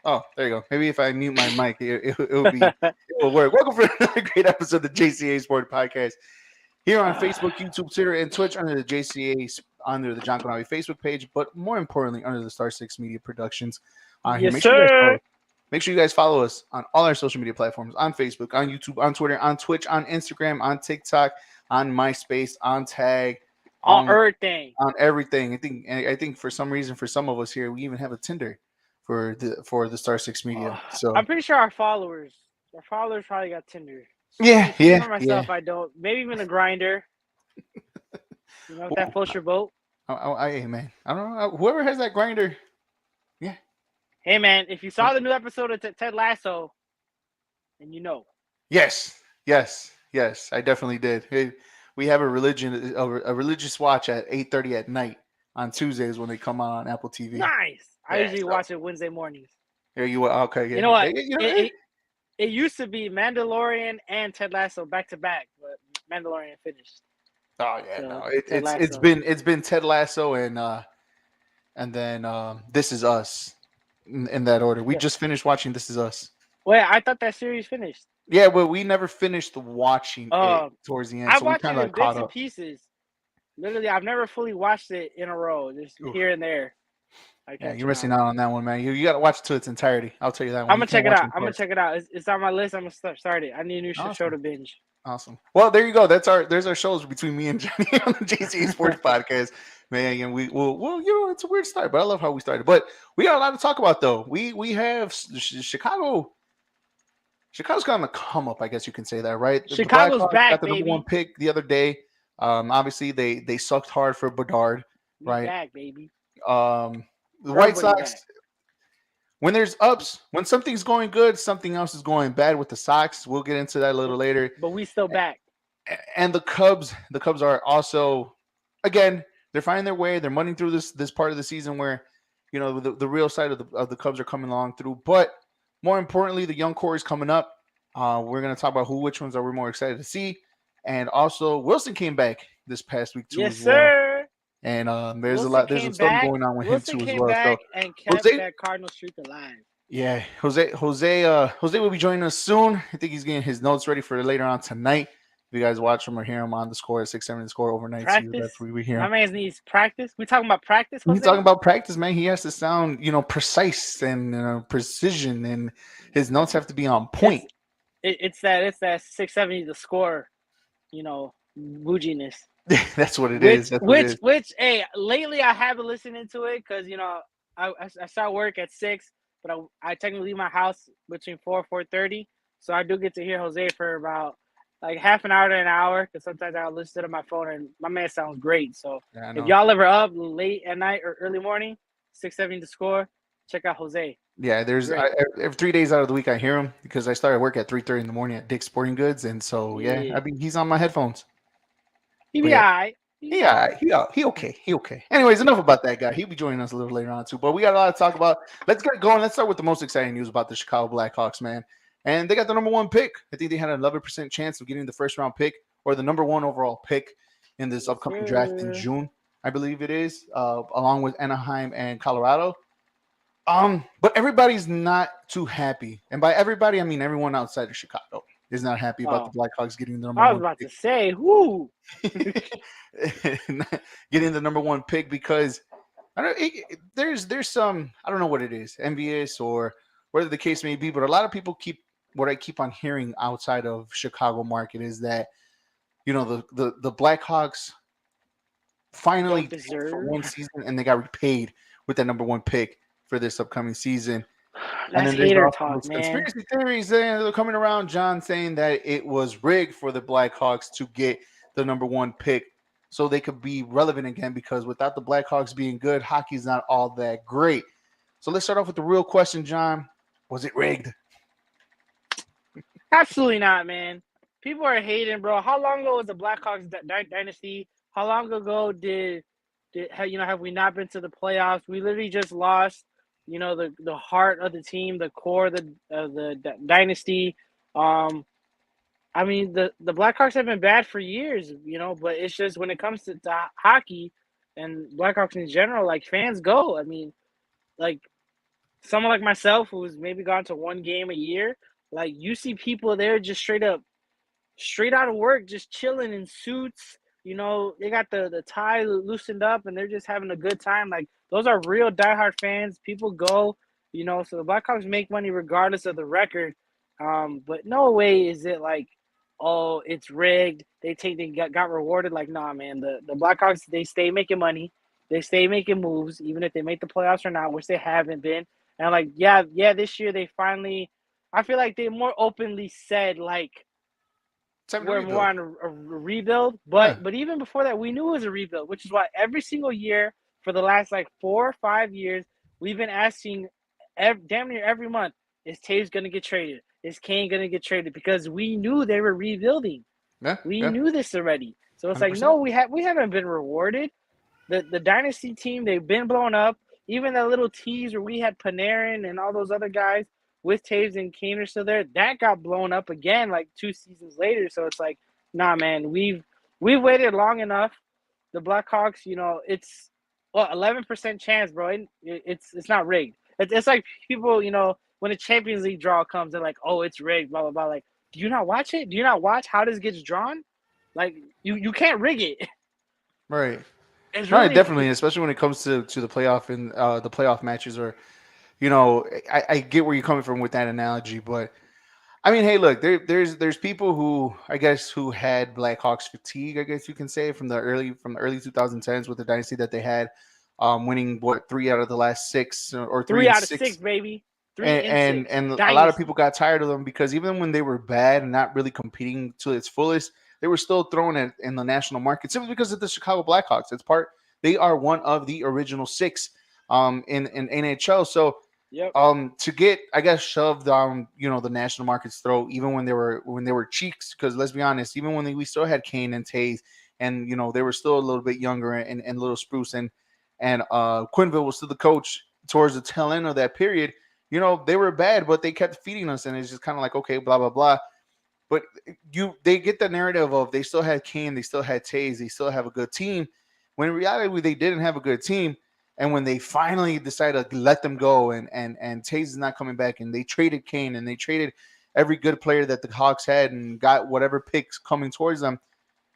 Oh, there you go. Maybe if I mute my mic, it will work. Welcome for another great episode of the JCA Sports Podcast. Here on Facebook, YouTube, Twitter, and Twitch under the JCA under the John Konawi Facebook page, but more importantly under the Star Six Media Productions on here. Yes, sir. Make sure you guys follow us on all our social media platforms: on Facebook, on YouTube, on Twitter, on Twitch, on Instagram, on TikTok, on MySpace, on Tag, On everything. on everything. I think for some reason, for some of us here, we even have a Tinder for the Star Six Media. So I'm pretty sure our followers probably got Tinder. yeah. For myself, I don't. Maybe even a grinder. You know, if that floats your boat. Hey man, I don't know. Whoever has that grinder, yeah. Hey man, if you saw the new episode of Ted Lasso, then you know. Yes, I definitely did. Hey, we have a religious watch at 8:30 at night on Tuesdays when they come out on Apple TV. Nice. I usually watch it Wednesday mornings. There you are. Okay, yeah. You know what? It used to be Mandalorian and Ted Lasso back to back, but Mandalorian finished. Oh yeah, so, no, it's been Ted Lasso and then This Is Us in that order. We just finished watching This Is Us. Wait, I thought that series finished. Yeah, well, we never finished watching it towards the end. I so watched we it in bits and pieces. Literally, I've never fully watched it in a row, just here and there. Yeah, you're missing out on that one, man. You got to watch it to its entirety. I'll tell you that one. I'm gonna check it out. It's on my list. I'm gonna start it. I need a new show to binge. Awesome. Well, there you go. There's our shows between me and Johnny on the JCA Sports Podcast, man. And we'll it's a weird start, but I love how we started. But we got a lot to talk about, though. We have Chicago. Chicago's got on the come up, I guess you can say that, right? Chicago's back, got the number one pick the other day. Obviously they sucked hard for Bedard, right? Back, baby. The White Sox, when there's ups, when something's going good, something else is going bad with the Sox. We'll get into that a little later. But we still back. And the Cubs are also, again, they're finding their way. They're running through this part of the season where, you know, the real side of the Cubs are coming along through. But more importantly, the young core is coming up. We're going to talk about which ones are we more excited to see. And also, Wilson came back this past week too. Yes, sir. And there's some stuff going on with him too as well. Back and kept that Cardinal streak alive. Yeah, Jose will be joining us soon. I think he's getting his notes ready for later on tonight. If you guys watch him or hear him on the score at 6-7 the score overnight, that's where we hear him. My man needs practice. We talking about practice. He's talking about practice, man. He has to sound, precise and precision, and his notes have to be on point. It's that 670 the score, bouginess. That's what it is. Which, hey, lately I haven't listened to it because I start work at 6, but I technically leave my house between 4:30, so I do get to hear Jose for about like half an hour to an hour because sometimes I'll listen to my phone and my man sounds great. So if y'all ever up late at night or early morning, 670 the score, check out Jose. Yeah, every 3 days out of the week I hear him because I started work at 3:30 in the morning at Dick's Sporting Goods, and so I mean he's on my headphones. He be all right. He okay. Anyways, enough about that guy. He'll be joining us a little later on too. But we got a lot to talk about. Let's get going. Let's start with the most exciting news about the Chicago Blackhawks, man. And they got the number one pick. I think they had an 11% chance of getting the first round pick or the number one overall pick in this upcoming draft in June, I believe it is, along with Anaheim and Colorado. But everybody's not too happy. And by everybody, I mean everyone outside of Chicago is not happy about the Blackhawks getting the number one pick. I was about to say, who? Getting the number one pick because there's some, I don't know what it is, envious or whatever the case may be, but a lot of people what I keep on hearing outside of Chicago market is that, the Blackhawks finally for one season and they got repaid with that number one pick for this upcoming season. That's hater talk, man. Conspiracy theories they're coming around, John, saying that it was rigged for the Blackhawks to get the number one pick so they could be relevant again because without the Blackhawks being good, hockey's not all that great. So let's start off with the real question, John. Was it rigged? Absolutely not, man. People are hating, bro. How long ago was the Blackhawks dynasty? How long ago have we not been to the playoffs? We literally just lost, the heart of the team, the core, the dynasty. I mean, the Blackhawks have been bad for years, but it's just when it comes to hockey, and Blackhawks in general, like fans go. I mean, like someone like myself who's maybe gone to one game a year, like you see people there just straight out of work, just chilling in suits. They got the tie loosened up and they're just having a good time. Like those are real diehard fans. People go, so the Blackhawks make money regardless of the record. But no way is it like, oh, it's rigged. They got rewarded. Like, nah, man. The Blackhawks, they stay making money. They stay making moves, even if they make the playoffs or not, which they haven't been. And like, yeah, this year they finally, I feel like they more openly said like It's time to we're more rebuild. on a rebuild. Yeah. But even before that, we knew it was a rebuild, which is why every single year for the last like 4 or 5 years, we've been asking damn near every month, is Taves going to get traded? Is Kane going to get traded? Because we knew they were rebuilding. Yeah. We Yeah. knew this already. So it's like, 100%. no, we haven't been rewarded. The dynasty team, they've been blown up. Even that little tease where we had Panarin and all those other guys with Taves and Kane are still there, that got blown up again like 2 seasons later. So it's like, nah, man, we've waited long enough. The Blackhawks, it's 11% chance, bro. It's not rigged. It's like people, when a Champions League draw comes, they're like, oh, it's rigged, blah blah blah. Like, do you not watch it? Do you not watch how this gets drawn? Like, you can't rig it. Right. It's No, really definitely, especially when it comes to the playoff and the playoff matches, or I get where you're coming from with that analogy, but I mean, hey, look, there's people who I guess who had Blackhawks fatigue, I guess you can say, from the early 2010s with the dynasty that they had, winning what 3 out of the last 6 or three three and out of six, six, baby. Three and and and, six. and a lot of people Dynasty. got tired of them because even when they were bad and not really competing to its fullest, they were still thrown in the national market simply because of the Chicago Blackhawks. They are one of the original 6 in NHL. So Yep. to get I guess shoved down the national market's throat even when they were cheeks, because let's be honest, even when we still had Kane and Taze, and they were still a little bit younger and little spruce, and Quinville was still the coach towards the tail end of that period. They were bad, but they kept feeding us, and it's just kind of like, okay, blah blah blah. But they get the narrative of they still had Kane, they still had Taze, they still have a good team, when in reality they didn't have a good team. And when they finally decided to let them go, and Taze is not coming back, and they traded Kane and they traded every good player that the Hawks had and got whatever picks coming towards them,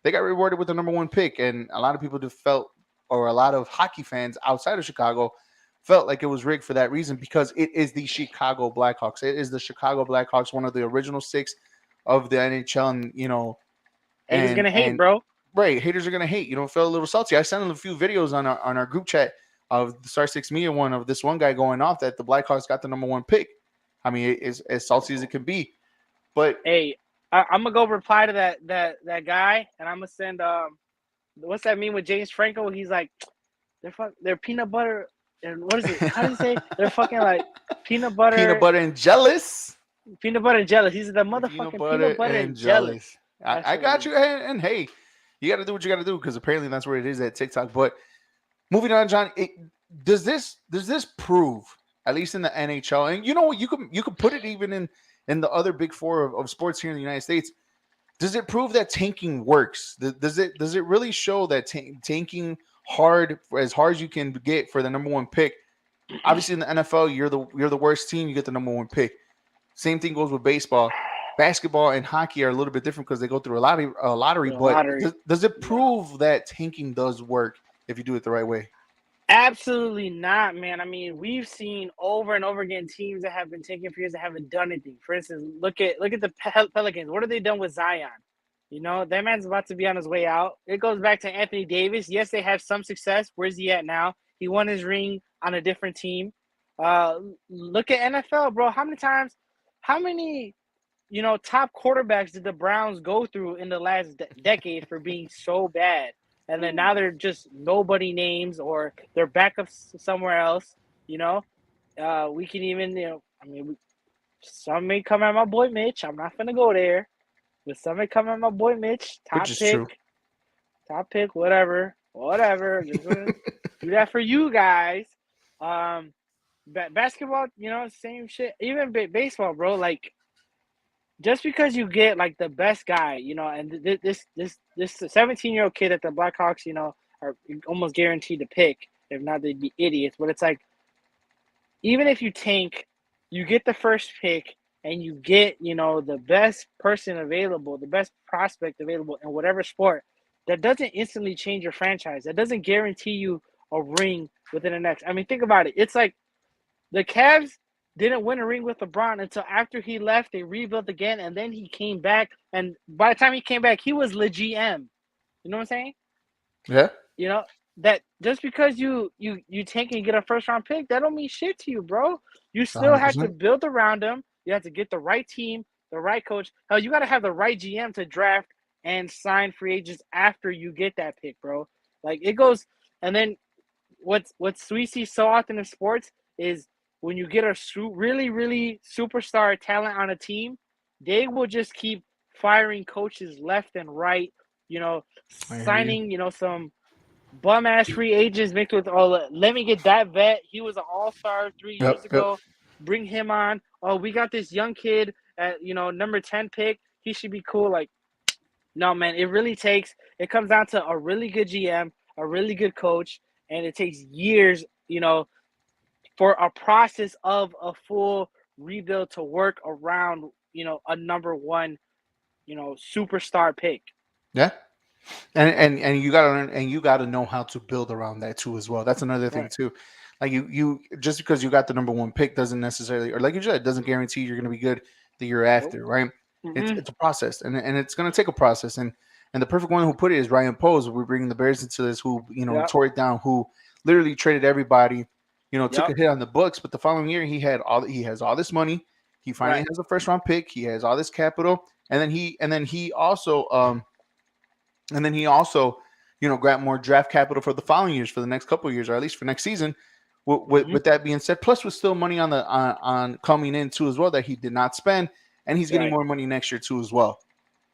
they got rewarded with the number 1 pick. And a lot of people just felt, or a lot of hockey fans outside of Chicago felt like it was rigged for that reason, because it is the Chicago Blackhawks. It is the Chicago Blackhawks, one of the original 6 of the NHL, and Haters gonna hate, and bro. right, haters are gonna hate. Feel a little salty. I sent them a few videos on our group chat of the Star Six Media one of this one guy going off that the Blackhawks got the number 1 pick. I mean, it's as salty as it can be. But Hey, I'm gonna go reply to that guy, and I'm gonna send what's that mean with James Franco? He's like, they're peanut butter, and what is it? How does he say? They're fucking like peanut peanut butter, butter and jealous. peanut butter and jealous. He's the Peanut motherfucking butter peanut butter and and jealous. jealous. That's I what it got you. is. And hey, you got to do what you got to do, because apparently that's where it is at TikTok. But moving on, John, does this prove, at least in the NHL, and you could put it even in the other big 4 of sports here in the United States. Does it prove that tanking works? Does it really show that tanking as hard as you can get for the number 1 pick? Obviously, in the NFL, you're the worst team, you get the number 1 pick. Same thing goes with baseball. Basketball and hockey are a little bit different because they go through a lottery. The But lottery. does it Yeah. prove that tanking does work if you do it the right way? Absolutely not, man. I mean, we've seen over and over again teams that have been taking for years that haven't done anything. For instance, look at the Pelicans. What have they done with Zion? That man's about to be on his way out. It goes back to Anthony Davis. Yes, they have some success. Where's he at now? He won his ring on a different team. Look at NFL, bro. How many, top quarterbacks did the Browns go through in the last decade for being so bad? And then now they're just nobody names, or they're backups somewhere else. We can even, I mean, some may come at my boy Mitch. I'm not gonna go there, but some may come at my boy Mitch. Which is true. Top pick, whatever. Just gonna do that for you guys. Um, basketball, same shit. Even baseball, bro. Like, just because you get like the best guy, and this 17-year-old kid at the Blackhawks, are almost guaranteed to pick. If not, they'd be idiots. But it's like, even if you tank, you get the first pick and you get, the best person available, the best prospect available in whatever sport, that doesn't instantly change your franchise. That doesn't guarantee you a ring within the next. I mean, think about it. It's like the Cavs didn't win a ring with LeBron until after he left. They rebuilt again, and then he came back. And by the time he came back, he was the GM. You know what I'm saying? Yeah. You know that just because you tank and get a first round pick, that don't mean shit to you, bro. You still have to 100%. build around them. You have to get the right team, the right coach. Hell, you got to have the right GM to draft and sign free agents after you get that pick, bro. Like it goes, and then what we see so often in sports is when you get a really really superstar talent on a team, they will just keep firing coaches left and right. I hear you. Signing some bum ass free agents mixed with let me get that vet. He was an all-star 3 years Yep. Yep. ago. Bring him on. Oh, we got this young kid at number 10 pick. He should be cool. Like, no, man, it comes down to a really good GM, a really good coach, and it takes years, for a process of a full rebuild to work around, a number one, superstar pick. Yeah. And you gotta learn, and you gotta know how to build around that too as well. That's another thing Right. too. Like you just because you got the number one pick doesn't necessarily, or like you said, it doesn't guarantee you're gonna be good the year Nope. after, right? It's Mm-hmm. it's a process, and it's gonna take a process. And the perfect one who put it is Ryan Poles. We're bringing the Bears into this, who Yep. tore it down, who literally traded everybody, took Yep. a hit on the books, but the following year he has all this money. He finally Right. has a first round pick. He has all this capital, and then he also grab more draft capital for the following years, for the next couple of years, or at least for next season. With, with, Mm-hmm. with that being said, plus with still money on coming in too as well that he did not spend, and he's getting Right. more money next year too as well.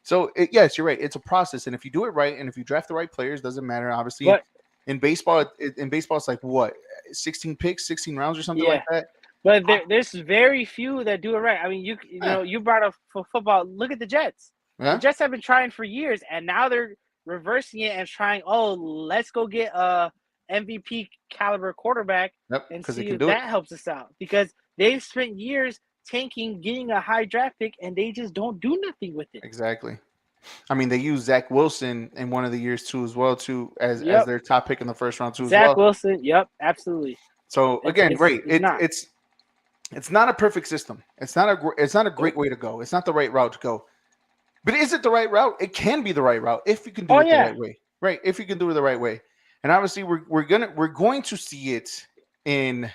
So yes, you're right. It's a process, and if you do it right, and if you draft the right players, doesn't matter. Obviously, But in baseball, it's like what, 16 picks, 16 rounds, or something like yeah, that. but there's very few that do it right. I mean, Yeah, you brought up for football. Look at the Jets. The yeah, Jets have been trying for years, and now they're reversing it and trying. Oh, let's go get a MVP caliber quarterback yep, and because they see can if do it. that helps us out. Because they've spent years tanking, getting a high draft pick, and they just don't do nothing with it. Exactly. I mean, they used Zach Wilson in one of the years too, as well, too, as Yep, their top pick in the first round too, as Zach well. Wilson. Yep, absolutely. So It's again, it's right? it's not. It's not a perfect system. It's not a great Nope. way to go. It's not the right route to go. But is it the right route? It can be the right route if you can do Oh it the yeah. right way, right? If you can do it the right way, and obviously we're going to see it in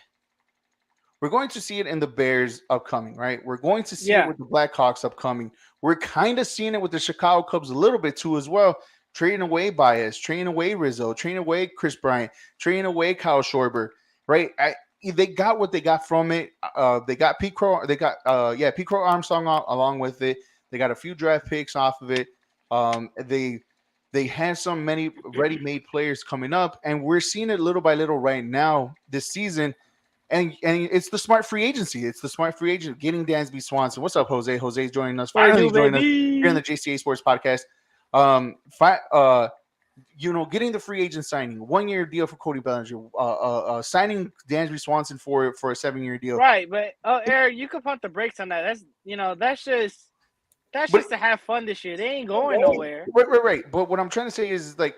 we're going to see it in the Bears upcoming, right? We're going to see it Yeah. with the Blackhawks upcoming. We're kind of seeing it with the Chicago Cubs a little bit too as well. Trading away Baez, trading away Rizzo, trading away Chris Bryant, trading away Kyle Schwarber, right? They got what they got from it. They got Pete Crow. They got Pete Crow Armstrong along with it. They got a few draft picks off of it. They had many ready-made players coming up, and we're seeing it little by little right now this season. And it's the smart free agency. It's the smart free agent getting Dansby Swanson. What's up, Jose? Jose's joining us. What I Finally do, joining us here on the baby? JCA Sports podcast. Getting the free agent signing, 1 year deal for Cody Bellinger, signing Dansby Swanson for a 7 year deal. Right, but Eric, you could pump the brakes on that. That's But just to have fun this year. They ain't going nowhere. right. But what I'm trying to say is like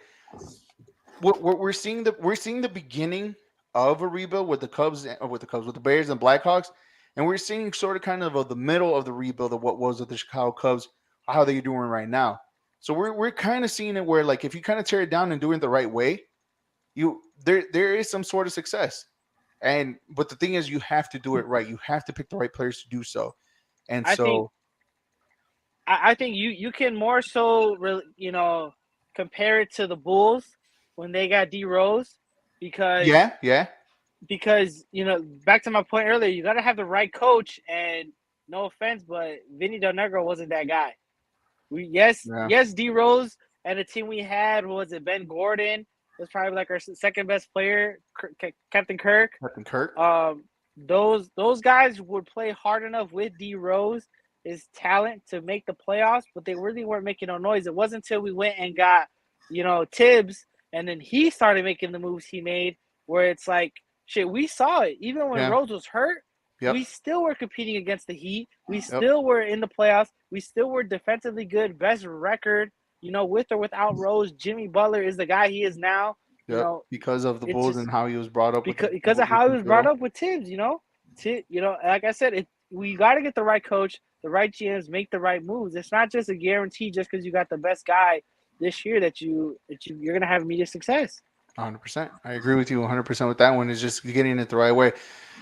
what we're seeing the beginning of a rebuild with the Cubs, with the Bears and Blackhawks, and we're seeing sort of kind of the middle of the rebuild of what was with the Chicago Cubs, how they're doing right now. So we're kind of seeing it where, like, if you kind of tear it down and do it the right way, there is some sort of success. But the thing is, you have to do it right. You have to pick the right players to do so. And I think so I think you can more so compare it to the Bulls when they got D Rose because yeah, yeah, back to my point earlier, you got to have the right coach. And no offense, but Vinny Del Negro wasn't that guy. yeah. Yes, D Rose and the team we had, was it Ben Gordon was probably like our second best player, Captain Kirk. Captain Kirk. Those guys would play hard enough with D Rose, his talent, to make the playoffs, but they really weren't making no noise. It wasn't until we went and got Tibbs and then he started making the moves he made, where it's like shit. We saw it even when Rose was hurt. Yep. We still were competing against the Heat. We Yep. still were in the playoffs. We still were defensively good, best record. With or without Rose, Jimmy Butler is the guy he is now. Yep. Because of the Bulls and how he was brought up. Because of how he was brought up with Tibbs. Like I said, we got to get the right coach, the right GMs, make the right moves. It's not just a guarantee just because you got the best guy this year that you're gonna have immediate success. 100%. I agree with you 100% with that one. Is just getting it the right way.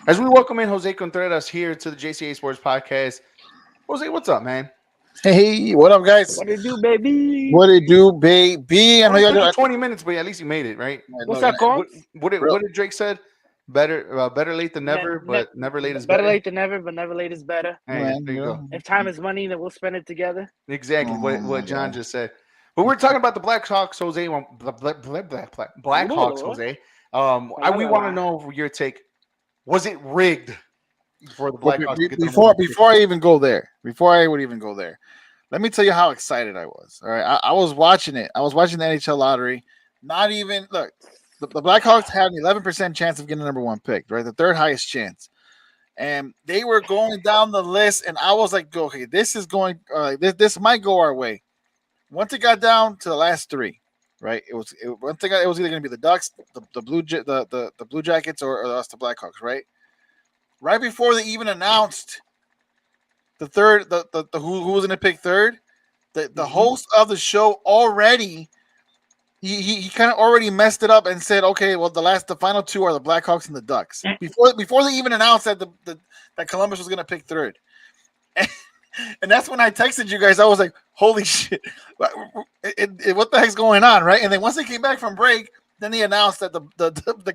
As we welcome in Jose Contreras here to the JCA Sports Podcast. Jose, what's up, man? Hey, what up, guys? What it do, baby? What it do, baby? I know you 20 minutes, but at least you made it, right? What's up, Combs? What did Drake said? Better late than never, but never late is better. Better late than never, but never late is better. Hey, there you go. If time is money, then we'll spend it together. Exactly what John just said. But we're talking about the Blackhawks, Jose. Blackhawks, Jose. We want to know your take. Was it rigged for the Blackhawks? Before I even go there, let me tell you how excited I was. All right, I was watching it. I was watching the NHL lottery. Not even look. The Blackhawks had an 11% chance of getting the number one pick, right? The third highest chance. And they were going down the list, and I was like, okay, this is going. This might go our way. Once it got down to the last three, right? It was either going to be the Ducks, the Blue Jackets, or us, the Blackhawks, right? Right before they even announced the third, who was going to pick third, the host of the show already, he kind of already messed it up and said, okay, well the final two are the Blackhawks and the Ducks before they even announced that that Columbus was going to pick third. And that's when I texted you guys. I was like, holy shit. What the heck's going on, right? And then once they came back from break, then they announced that the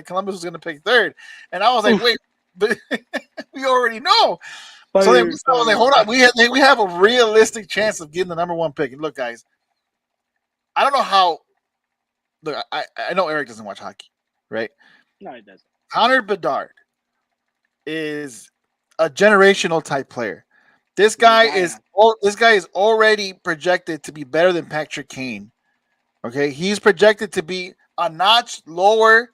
Columbus was going to pick third. And I was like, wait, but we already know. So I was like, hold on. We have a realistic chance of getting the number one pick. And look, guys, I don't know how. Look, I know Eric doesn't watch hockey, right? No, he doesn't. Connor Bedard is a generational type player. This guy is already projected to be better than Patrick Kane. Okay, he's projected to be a notch lower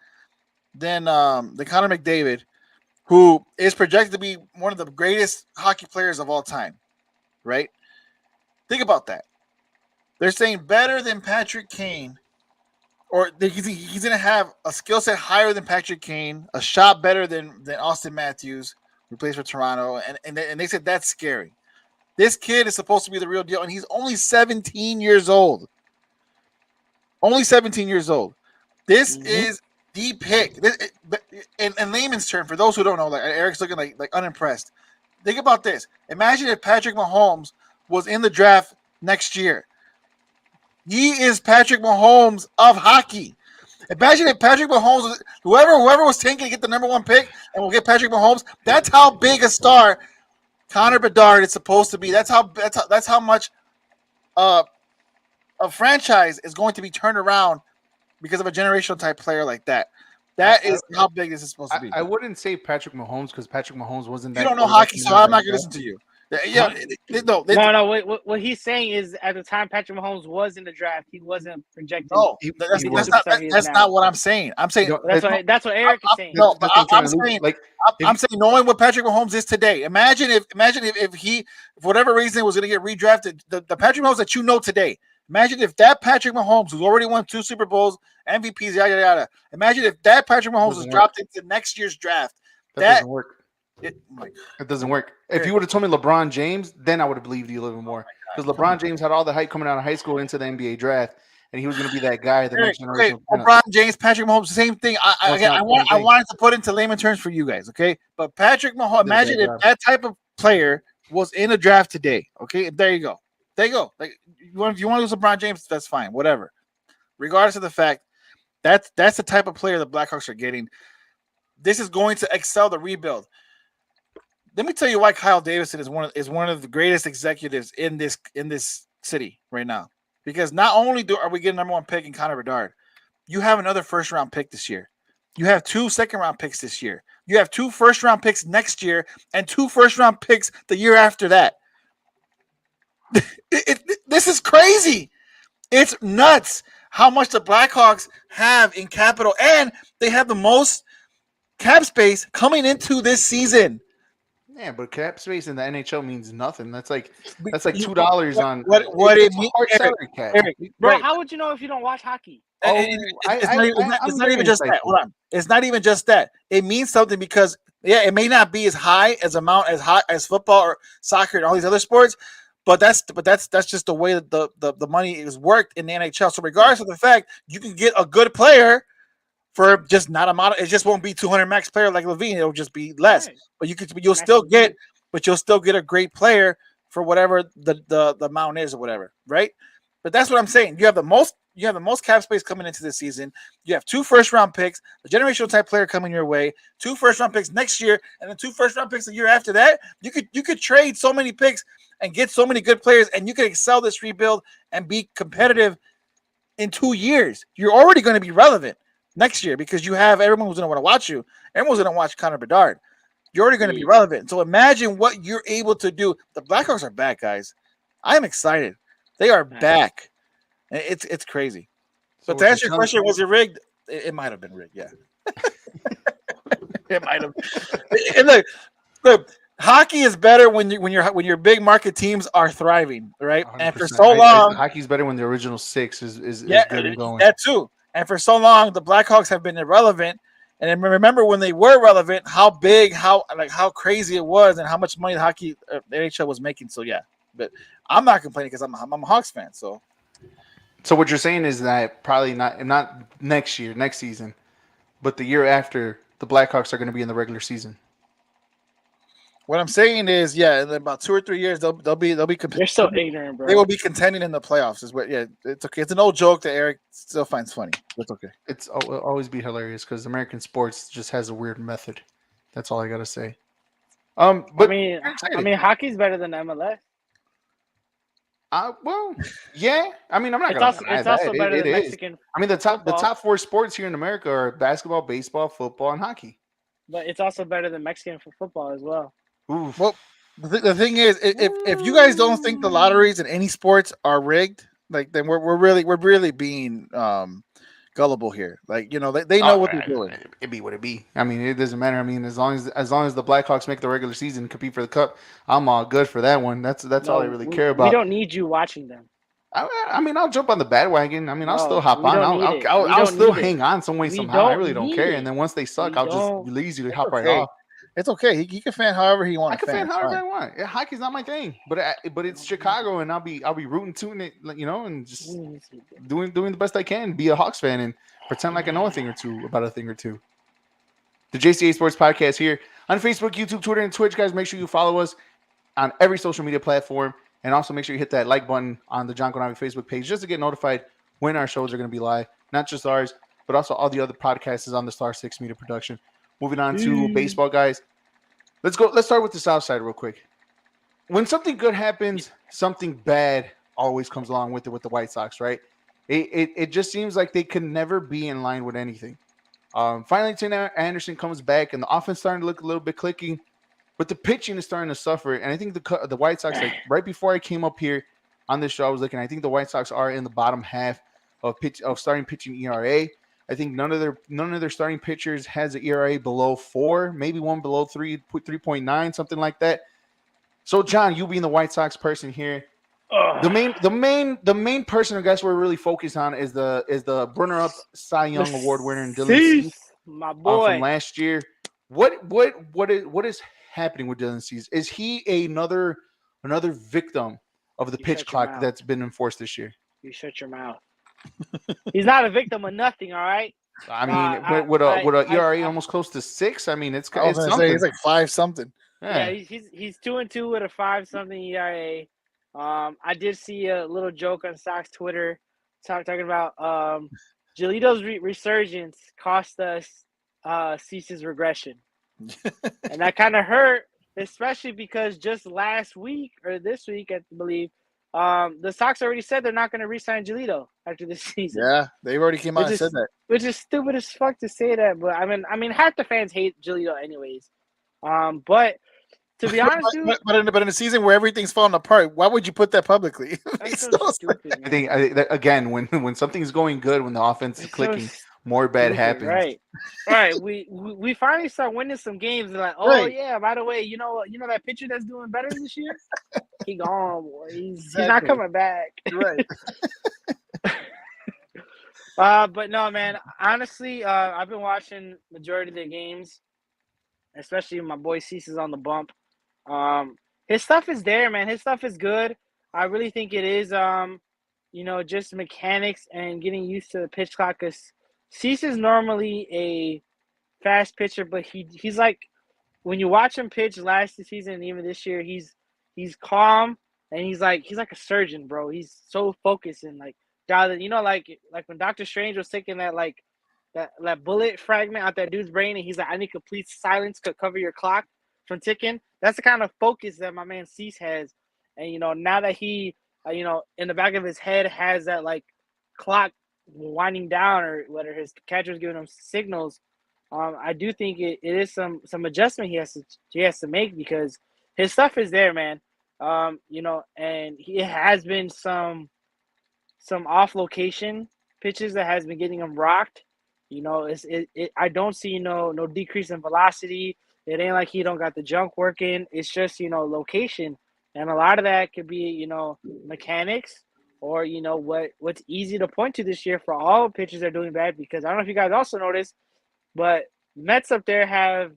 than the Connor McDavid, who is projected to be one of the greatest hockey players of all time. Right? Think about that. They're saying better than Patrick Kane, or he's going to have a skill set higher than Patrick Kane, a shot better than Austin Matthews, who plays for Toronto, and they said that's scary. This kid is supposed to be the real deal, and he's only 17 years old. Only 17 years old. This is the pick. In layman's term, for those who don't know, like Eric's looking like unimpressed. Think about this. Imagine if Patrick Mahomes was in the draft next year. He is Patrick Mahomes of hockey. Imagine if Patrick Mahomes, whoever was tanking to get the number one pick, and will get Patrick Mahomes. That's how big a star Connor Bedard is supposed to be. That's how much a franchise is going to be turned around because of a generational type player like that. That is how big this is supposed to be. I wouldn't say Patrick Mahomes because Patrick Mahomes wasn't that. You don't know hockey, so I'm not going to listen to you. Yeah, no. What he's saying is, at the time Patrick Mahomes was in the draft, he wasn't projected. No, that's not what I'm saying. I'm saying that's what Eric is saying. No, but I'm saying I'm saying knowing what Patrick Mahomes is today. Imagine if he, for whatever reason, was going to get redrafted. The Patrick Mahomes that you know today. Imagine if that Patrick Mahomes, who's already won 2 Super Bowls, MVPs, yada yada. Imagine if that Patrick Mahomes was dropped into next year's draft. That doesn't work. It doesn't work. If you would have told me LeBron James, then I would have believed you a little bit more. Because LeBron James had all the hype coming out of high school into the NBA draft, and he was going to be that guy. The next generation. LeBron James, Patrick Mahomes, same thing. I wanted to put into layman terms for you guys, okay? But Patrick Mahomes, imagine if that type of player was in a draft today, okay? There you go. Like if you want to lose LeBron James, that's fine, whatever. Regardless of the fact, that's the type of player the Blackhawks are getting. This is going to excel the rebuild. Let me tell you why Kyle Davidson is one of the greatest executives in this city right now. Because not only are we getting number one pick in Connor Bedard, you have another first round pick this year. You have 2 second round picks this year. You have 2 first round picks next year and 2 first round picks the year after that. This is crazy. It's nuts how much the Blackhawks have in capital, and they have the most cap space coming into this season. Yeah, but cap space in the NHL means nothing. That's like You- $2 on. what it It's a means, hard Eric, salary cap. Eric, Bro, right? how would you know if you don't watch hockey? Oh, It's I'm not very even just that. insightful. Hold on. It's not even just that. It means something because it may not be as high as high as football or soccer and all these other sports, but that's just the way that the money is worked in the NHL. So regardless of the fact, you can get a good player for just not amount. It just won't be 200 max player like Levine. It'll just be less. Right. But you'll still get a great player for whatever the amount is or whatever, right? But that's what I'm saying. You have the most cap space coming into this season. You have 2 first-round picks, a generational type player coming your way, 2 first-round picks next year, and then 2 first-round picks the year after that. You could trade so many picks and get so many good players, and you could excel this rebuild and be competitive in 2 years. You're already going to be relevant next year because you have everyone who's going to want to watch you. Everyone's going to watch Connor Bedard. You're already going to be relevant. So imagine what you're able to do. The Blackhawks are back, guys. I'm excited. They are back. It's crazy. So But to answer your question, was it rigged? It might have been rigged, yeah. It might have. And look, hockey is better when your big market teams are thriving, right? And for 100%. so long, hockey's better when the original 6 is yeah, good and going. that too. And for so long, the Blackhawks have been irrelevant. And I remember when they were relevant, how big, how crazy it was, and how much money the NHL was making. So yeah, but I'm not complaining because I'm a Hawks fan. So what you're saying is that probably not next year, next season, but the year after, the Blackhawks are going to be in the regular season. what I'm saying is, yeah, in about 2 or 3 years, they'll be You're so ignorant, bro. They will be contending in the playoffs. Is what? Yeah, it's okay. It's an old joke that Eric still finds funny. It's okay. It'll always be hilarious because American sports just has a weird method. That's all I gotta say. But I mean, hockey's better than MLS. well, yeah. I mean, I'm not It's gonna also deny it's also that. better It than is. Mexican, I mean, the football. top 4 sports here in America are basketball, baseball, football, and hockey. but it's also better than Mexican for football as well. Oof. Well, the thing is, if you guys don't think the lotteries in any sports are rigged, like then we're really being gullible here. Like they know what they're doing. It be what it be. I mean, it doesn't matter. I mean, as long as the Blackhawks make the regular season and compete for the cup, I'm all good for that one. That's all I really care about. We don't need you watching them. I mean, I'll jump on the bandwagon. I mean, I'll No, still hop we on. don't need it. We I'll don't still need it. hang on some way We somehow. I don't really don't need care. it. And then once they suck, We I'll don't- just easily hop right Okay. off. It's okay. He can fan however he wants. I can fan however I want. Yeah, hockey's not my thing, but it's Chicago, and I'll be rooting to it, and just doing the best I can, be a Hawks fan, and pretend like I know a thing or two about a thing or two. The JCA Sports Podcast here on Facebook, YouTube, Twitter, and Twitch, guys. Make sure you follow us on every social media platform, and also make sure you hit that like button on the John Konavi Facebook page just to get notified when our shows are going to be live. Not just ours, but also all the other podcasts on the Star 6 Media production. Moving on to baseball, guys. Let's go. Let's start with the South Side real quick. When something good happens, something bad always comes along with it with the White Sox, right? It just seems like they can never be in line with anything. Finally, Tim Anderson comes back, and the offense starting to look a little bit clicking, but the pitching is starting to suffer. And I think the White Sox, like right before I came up here on this show, I was looking. I think the White Sox are in the bottom half of starting pitching ERA. I think none of their starting pitchers has an ERA below 4, maybe one below 3.9, something like that. So, John, you being the White Sox person here, the main person I guess we're really focused on is the runner-up Cy Young Award winner and Dylan Cease, my boy, from last year. What is happening with Dylan Cease? Is he another victim of the pitch clock that's been enforced this year? You shut your mouth. He's not a victim of nothing, all right? I mean, with a ERA almost close to 6, I mean, it's something. It's like 5 something. Yeah, he's 2-2 with a 5-something ERA. I did see a little joke on Sox Twitter talking about Giolito's resurgence cost us Cease's regression, and that kind of hurt, especially because just last week or this week, I believe. The Sox already said they're not going to re-sign Giolito after this season. Yeah, they already came out and said that. Which is stupid as fuck to say that, but I mean, half the fans hate Giolito anyways. But To be honest, dude, but in a season where everything's falling apart, why would you put that publicly? that's so So stupid, I man. think that, again, when something's going good, when the offense is It's so clicking, more bad stupid, happens. right? Right. We finally start winning some games. And like, oh Right. yeah, by the way, you know that pitcher that's doing better this year? He gone, boy. He's not Exactly. coming back. You're right. But no, man. Honestly, I've been watching majority of the games, especially my boy Cease is on the bump. His stuff is there, man. His stuff is good. I really think it is, just mechanics and getting used to the pitch clock. Cause Cease is normally a fast pitcher, but he's like when you watch him pitch last season and even this year, he's calm and he's like a surgeon, bro. He's so focused and like like when Doctor Strange was taking that like that bullet fragment out that dude's brain and he's like, I need complete silence to cover your clock from ticking. That's the kind of focus that my man Cease has. And now that he in the back of his head has that like clock winding down or whether his catcher's giving him signals, I do think it is some adjustment he has to make because his stuff is there, man. And he has been some off location pitches that has been getting him rocked. I don't see no decrease in velocity. It ain't like he don't got the junk working. It's just location, and a lot of that could be mechanics or what's easy to point to this year for all pitchers that are doing bad because I don't know if you guys also noticed, but Mets up there have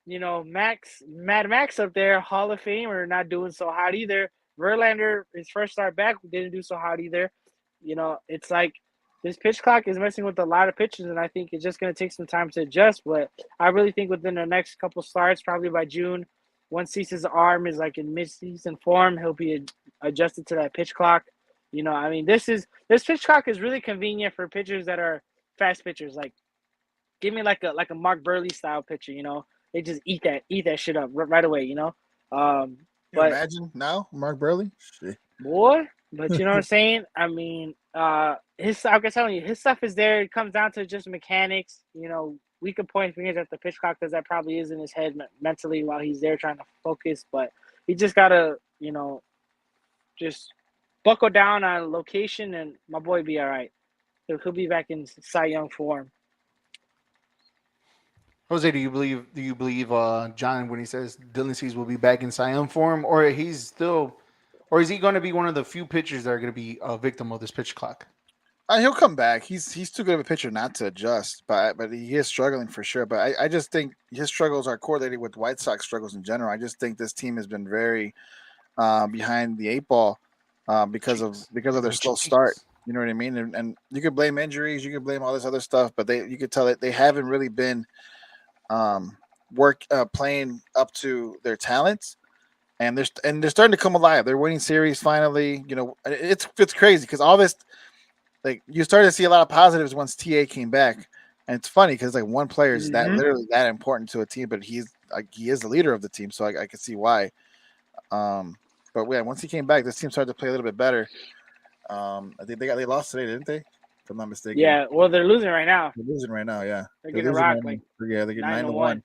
Mad Max up there, Hall of Famer, not doing so hot either. Verlander, his first start back, didn't do so hot either. It's like this pitch clock is messing with a lot of pitchers, and I think it's just going to take some time to adjust. But I really think within the next couple starts, probably by June, once Cease's arm is like in mid-season form, he'll be adjusted to that pitch clock. This pitch clock is really convenient for pitchers that are fast pitchers. Like, give me like a Mark Burley style pitcher. They just eat that shit up right away. Can you But imagine now, Mark Burley? Shit. boy, but you know what I'm saying? I mean, I'm telling you, his stuff is there. It comes down to just mechanics. We could point fingers at the pitch clock because that probably is in his head mentally while he's there trying to focus. But he just gotta, just buckle down on location, and my boy be all right. He'll be back in Cy Young form. Jose, do you believe John when he says Dylan Cease will be back in Cy Young form, or is he going to be one of the few pitchers that are going to be a victim of this pitch clock? He'll come back. He's too good of a pitcher not to adjust, but he is struggling for sure. But I just think his struggles are correlated with White Sox struggles in general. I just think this team has been very behind the eight ball because of their slow start. You know what I mean? And you could blame injuries, you could blame all this other stuff, but you could tell that they haven't really been playing up to their talents. And they're starting to come alive. They're winning series finally. It's crazy because all this, like, you started to see a lot of positives once TA came back, and it's funny because like one player is that literally that important to a team, but he is the leader of the team, so I can see why. But yeah, once he came back, this team started to play a little bit better. I think they lost today, didn't they? If I'm not mistaken. Yeah, well, they're losing right now. They're losing right now. Yeah, they're getting rocked. Like, they're getting 9-1. 9-1.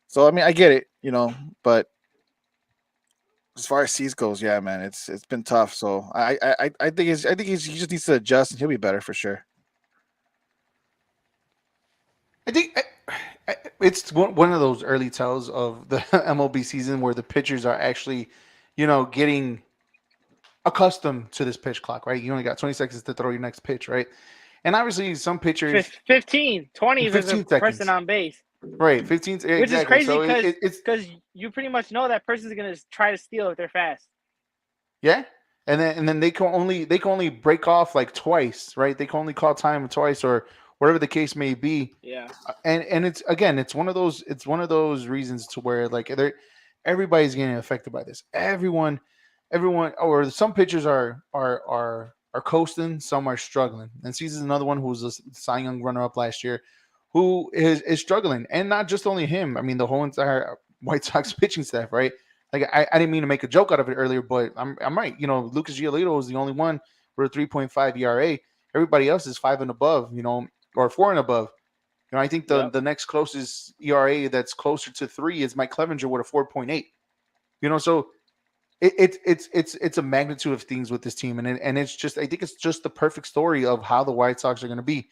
So I mean, I get it, but as far as Cease goes, yeah, man, it's been tough. So I think he just needs to adjust, and he'll be better for sure. I think it's one of those early tells of the MLB season where the pitchers are actually, getting accustomed to this pitch clock, right? You only got 20 seconds to throw your next pitch, right? And obviously some pitchers 15, 20 is a person on base. Right, 15, exactly. Which is crazy so because you pretty much know that person's gonna try to steal if they're fast. Yeah, and then they can only break off like twice, right? They can only call time twice or whatever the case may be. Yeah, and it's one of those reasons to where like everybody's getting affected by this. Everyone, or some pitchers are coasting, some are struggling. And Cease is another one who was a Cy Young runner-up last year, who is struggling, and not just only him. I mean, the whole entire White Sox pitching staff, right? Like I didn't mean to make a joke out of it earlier, but I'm right. Lucas Giolito is the only one with a 3.5 ERA. Everybody else is 5 and above, or 4 and above. I think the next closest ERA that's closer to 3 is Mike Clevenger with a 4.8. So it's a magnitude of things with this team, and it's just I think it's just the perfect story of how the White Sox are going to be.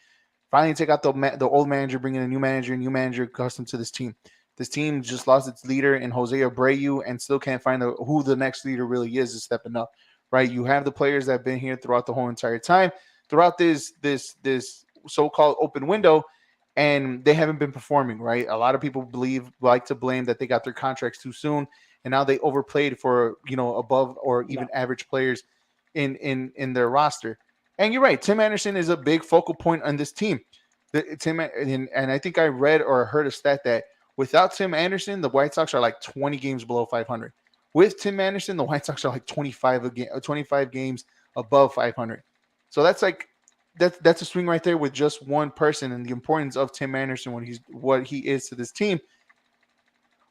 Finally, take out the old manager, bring in a new manager accustomed to this team. This team just lost its leader in Jose Abreu, and still can't find who the next leader really is stepping up. Right? You have the players that have been here throughout the whole entire time, throughout this so-called open window, and they haven't been performing. Right? A lot of people like to blame that they got their contracts too soon, and now they overplayed for above or even average players in their roster. And you're right, Tim Anderson is a big focal point on this team. And I think I read or heard a stat that without Tim Anderson, the White Sox are like 20 games below 500. With Tim Anderson, the White Sox are like 25 games above 500. So that's a swing right there with just one person, and the importance of Tim Anderson what he is to this team.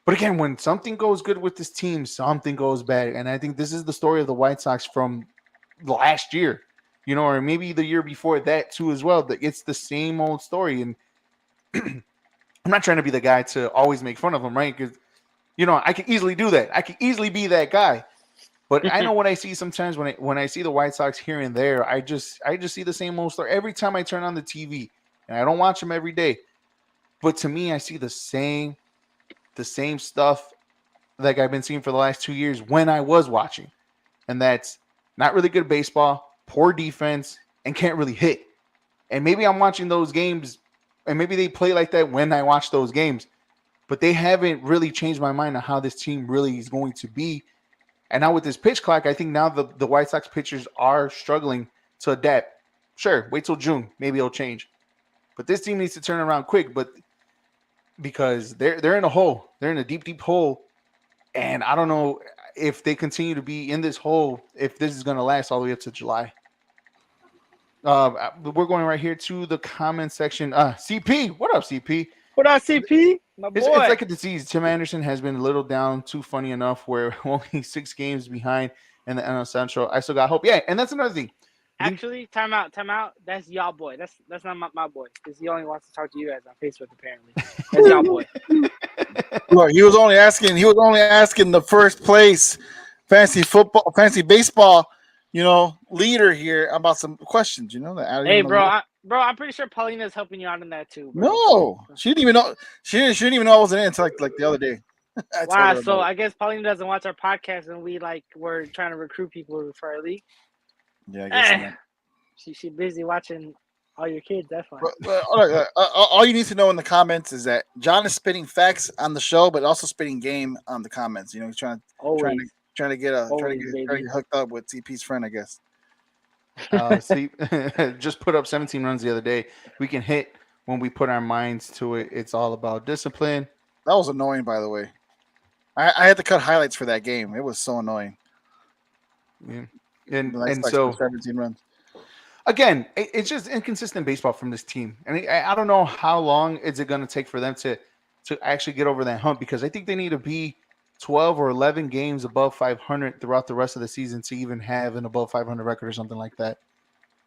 But again, when something goes good with this team, something goes bad. And I think this is the story of the White Sox from last year, or maybe the year before that too as well. That it's the same old story. And I'm not trying to be the guy to always make fun of them, right? Because, I could easily do that. I could easily be that guy. But I know what I see sometimes when I see the White Sox here and there, I just see the same old story. Every time I turn on the TV, and I don't watch them every day, but to me, I see the same stuff like I've been seeing for the last 2 years when I was watching. And that's not really good baseball, poor defense, and can't really hit. And maybe I'm watching those games, and maybe they play like that when I watch those games, but they haven't really changed my mind on how this team really is going to be. And now with this pitch clock, I think now the White Sox pitchers are struggling to adapt. Sure, wait till June. Maybe it'll change. But this team needs to turn around quick, because they're in a hole. They're in a deep, deep hole. And I don't know if they continue to be in this hole, if this is going to last all the way up to July. We're going right here to the comment section. CP, what up, CP? What up, CP? My boy. It's like a disease. Tim Anderson has been a little down, too funny enough, where only 6 games behind in the NL Central. I still got hope. Yeah, and that's another thing. Actually, time out. That's y'all boy. That's not my boy, because he only wants to talk to you guys on Facebook. Apparently, that's y'all boy. Look, he was only asking the first place fantasy baseball, leader here about some questions. Hey, bro, I'm pretty sure Paulina's helping you out in that too, bro. No, she didn't even know. She didn't even know I wasn't in until like the other day. Wow, so I guess Paulina doesn't watch our podcast, and we're trying to recruit people for our league. Yeah, I guess She's busy watching all your kids. That's fine. All you need to know in the comments is that John is spitting facts on the show, but also spitting game on the comments. He's trying to get hooked up with TP's friend, I guess. See, just put up 17 runs the other day. We can hit when we put our minds to it. It's all about discipline. That was annoying, by the way. I had to cut highlights for that game. It was so annoying. Yeah. And so 17 runs. Again, it's just inconsistent baseball from this team. And I don't know how long is it going to take for them to actually get over that hump, because I think they need to be 12 or 11 games above 500 throughout the rest of the season to even have an above 500 record or something like that.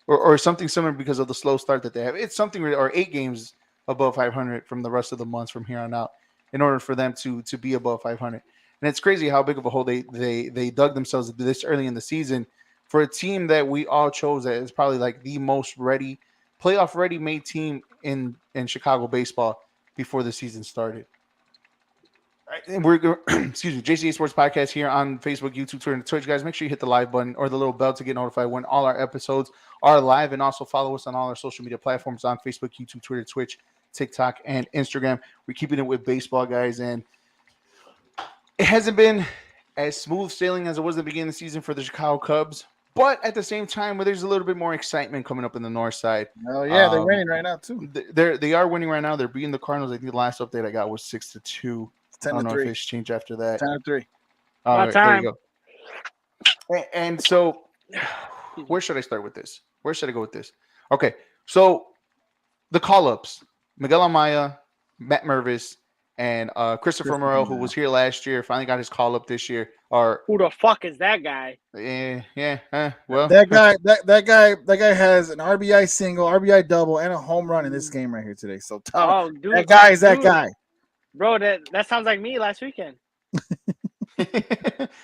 Or something similar because of the slow start that they have. It's something, or 8 games above 500 from the rest of the months from here on out in order for them to be above 500. And it's crazy how big of a hole they dug themselves this early in the season for a team that we all chose that is probably like the most playoff ready made team in Chicago baseball before the season started. And we're JCA Sports Podcast here on Facebook, YouTube, Twitter, and Twitch. Guys, make sure you hit the live button or the little bell to get notified when all our episodes are live, and also follow us on all our social media platforms on Facebook, YouTube, Twitter, Twitch, TikTok, and Instagram. We're keeping it with baseball, guys, and it hasn't been as smooth sailing as it was at the beginning of the season for the Chicago Cubs, but at the same time, where there's a little bit more excitement coming up in the north side. Oh yeah, they're winning right now too. They are winning right now. They're beating the Cardinals. I think the last update I got was 6-2. I don't know if it's changed after that. 10-3. All right, there you go. And so, where should I start with this? Where should I go with this? Okay, so the call-ups: Miguel Amaya, Matt Mervis, and Christopher Morel, who was here last year, finally got his call-up this year. Who the fuck is that guy? Well, that guy has an RBI single, RBI double, and a home run in this game right here today. So, dude, that guy is that guy. Bro, that sounds like me last weekend.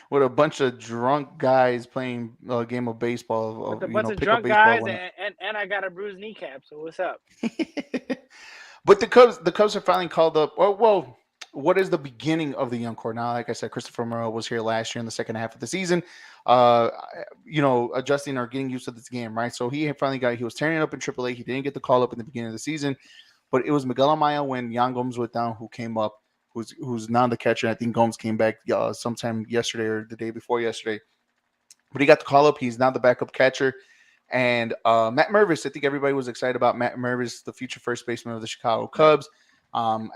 with a bunch of drunk guys playing a game of baseball, With a you bunch know, of pick up drunk baseball. guys, and I got a bruised kneecap. So what's up? But the Cubs are finally called up. Well, what is the beginning of the young core now? Like I said, Christopher Morel was here last year in the second half of the season, uh, adjusting or getting used to this game, right? So he was tearing it up in AAA. He didn't get the call up in the beginning of the season, but it was Miguel Amaya when Yan Gomes went down who came up, who's now the catcher. I think Gomes came back sometime yesterday or the day before yesterday, but he got the call up. He's now the backup catcher. And Matt Mervis, I think everybody was excited about Matt Mervis, the future first baseman of the Chicago Cubs.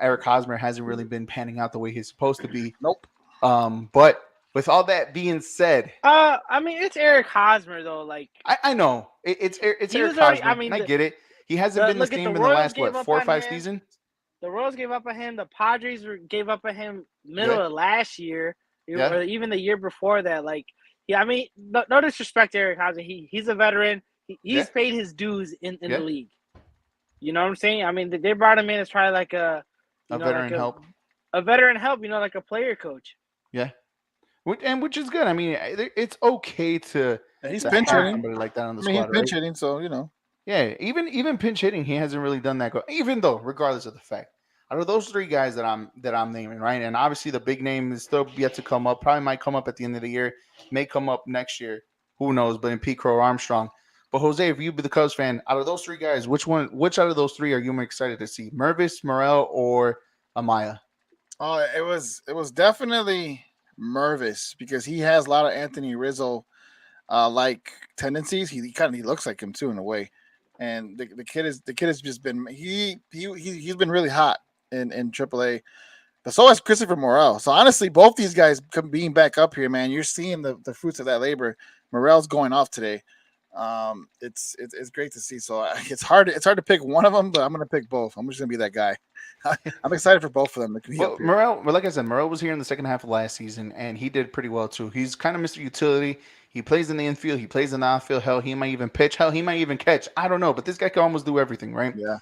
Eric Hosmer hasn't really been panning out the way he's supposed to be. Nope. But with all that being said, I mean, it's Eric Hosmer though. Like I know it's he Eric was already. Hosmer, I mean, and I get it. He hasn't been the look at the same in the Royals last gave up 4 or on 5 him. seasons. The Royals gave up on him. The Padres gave up on him middle Yeah. of last year, Yeah. or even the year before that. Like, yeah, I mean, no disrespect to Eric Hosmer. He's a veteran. He's Yeah. paid his dues in Yeah. the league. You know what I'm saying? I mean, they brought him in as probably like A veteran help. a veteran help. Like a player coach. Yeah. Which is good. I mean, it's okay to He's to pinch have hitting. somebody like that on the I mean, he's squad, pinch right? hitting, so you know. Yeah, even pinch hitting, he hasn't really done that. Even though, regardless of the fact, out of those 3 guys that I'm naming, right, and obviously the big name is still yet to come up. Probably might come up at the end of the year, may come up next year. Who knows? But in Pete Crow Armstrong. But Jose, if you be the Cubs fan, out of those 3 guys, which out of those 3 are you more excited to see? Mervis, Morel, or Amaya? Oh, it was definitely Mervis because he has a lot of Anthony Rizzo like tendencies. He looks like him too in a way. And the kid has just been he's been really hot in AAA. But so has Christopher Morel. So honestly, both these guys being back up here, man, you're seeing the fruits of that labor. Morel's going off today. It's great to see. So it's hard to pick one of them, but I'm gonna pick both. I'm just gonna be that guy. I'm excited for both of them to be up here. Morel, like I said, Morel was here in the second half of last season, and he did pretty well too. He's kind of Mr. Utility. He plays in the infield. He plays in the outfield. Hell, he might even pitch. Hell, he might even catch. I don't know, but this guy can almost do everything, right? Yeah.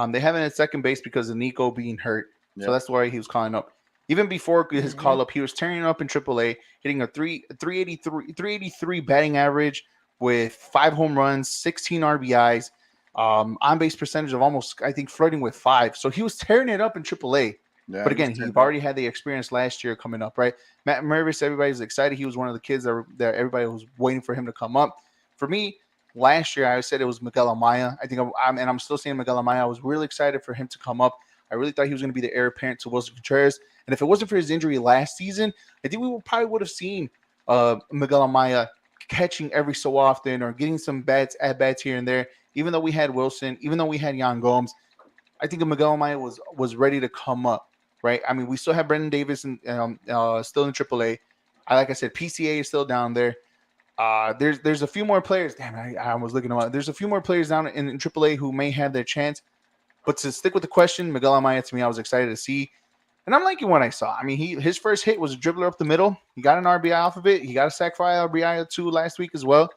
They have him at second base because of Nico being hurt, so Yeah. that's why he was calling up. Even before his call up, he was tearing up in AAA, hitting a 383 batting average with 5 home runs, 16 RBIs, on base percentage of almost, I think, flirting with 5. So he was tearing it up in AAA. Yeah, But again, he's already had the experience last year coming up, right? Matt Mervis, everybody's excited. He was one of the kids that everybody was waiting for him to come up. For me, last year I said it was Miguel Amaya. I'm still saying Miguel Amaya. I was really excited for him to come up. I really thought he was going to be the heir apparent to Wilson Contreras. And if it wasn't for his injury last season, I think we probably would have seen Miguel Amaya catching every so often or getting some at bats here and there. Even though we had Wilson, even though we had Yan Gomes, I think Miguel Amaya was ready to come up. Right, I mean, we still have Brendan Davis and still in AAA. Like I said, PCA is still down there. There's a few more players. Damn, I was looking at. There's a few more players down in AAA who may have their chance. But to stick with the question, Miguel Amaya, to me, I was excited to see, and I'm liking what I saw. I mean, his first hit was a dribbler up the middle. He got an RBI off of it. He got a sac fly RBI or 2 last week as well.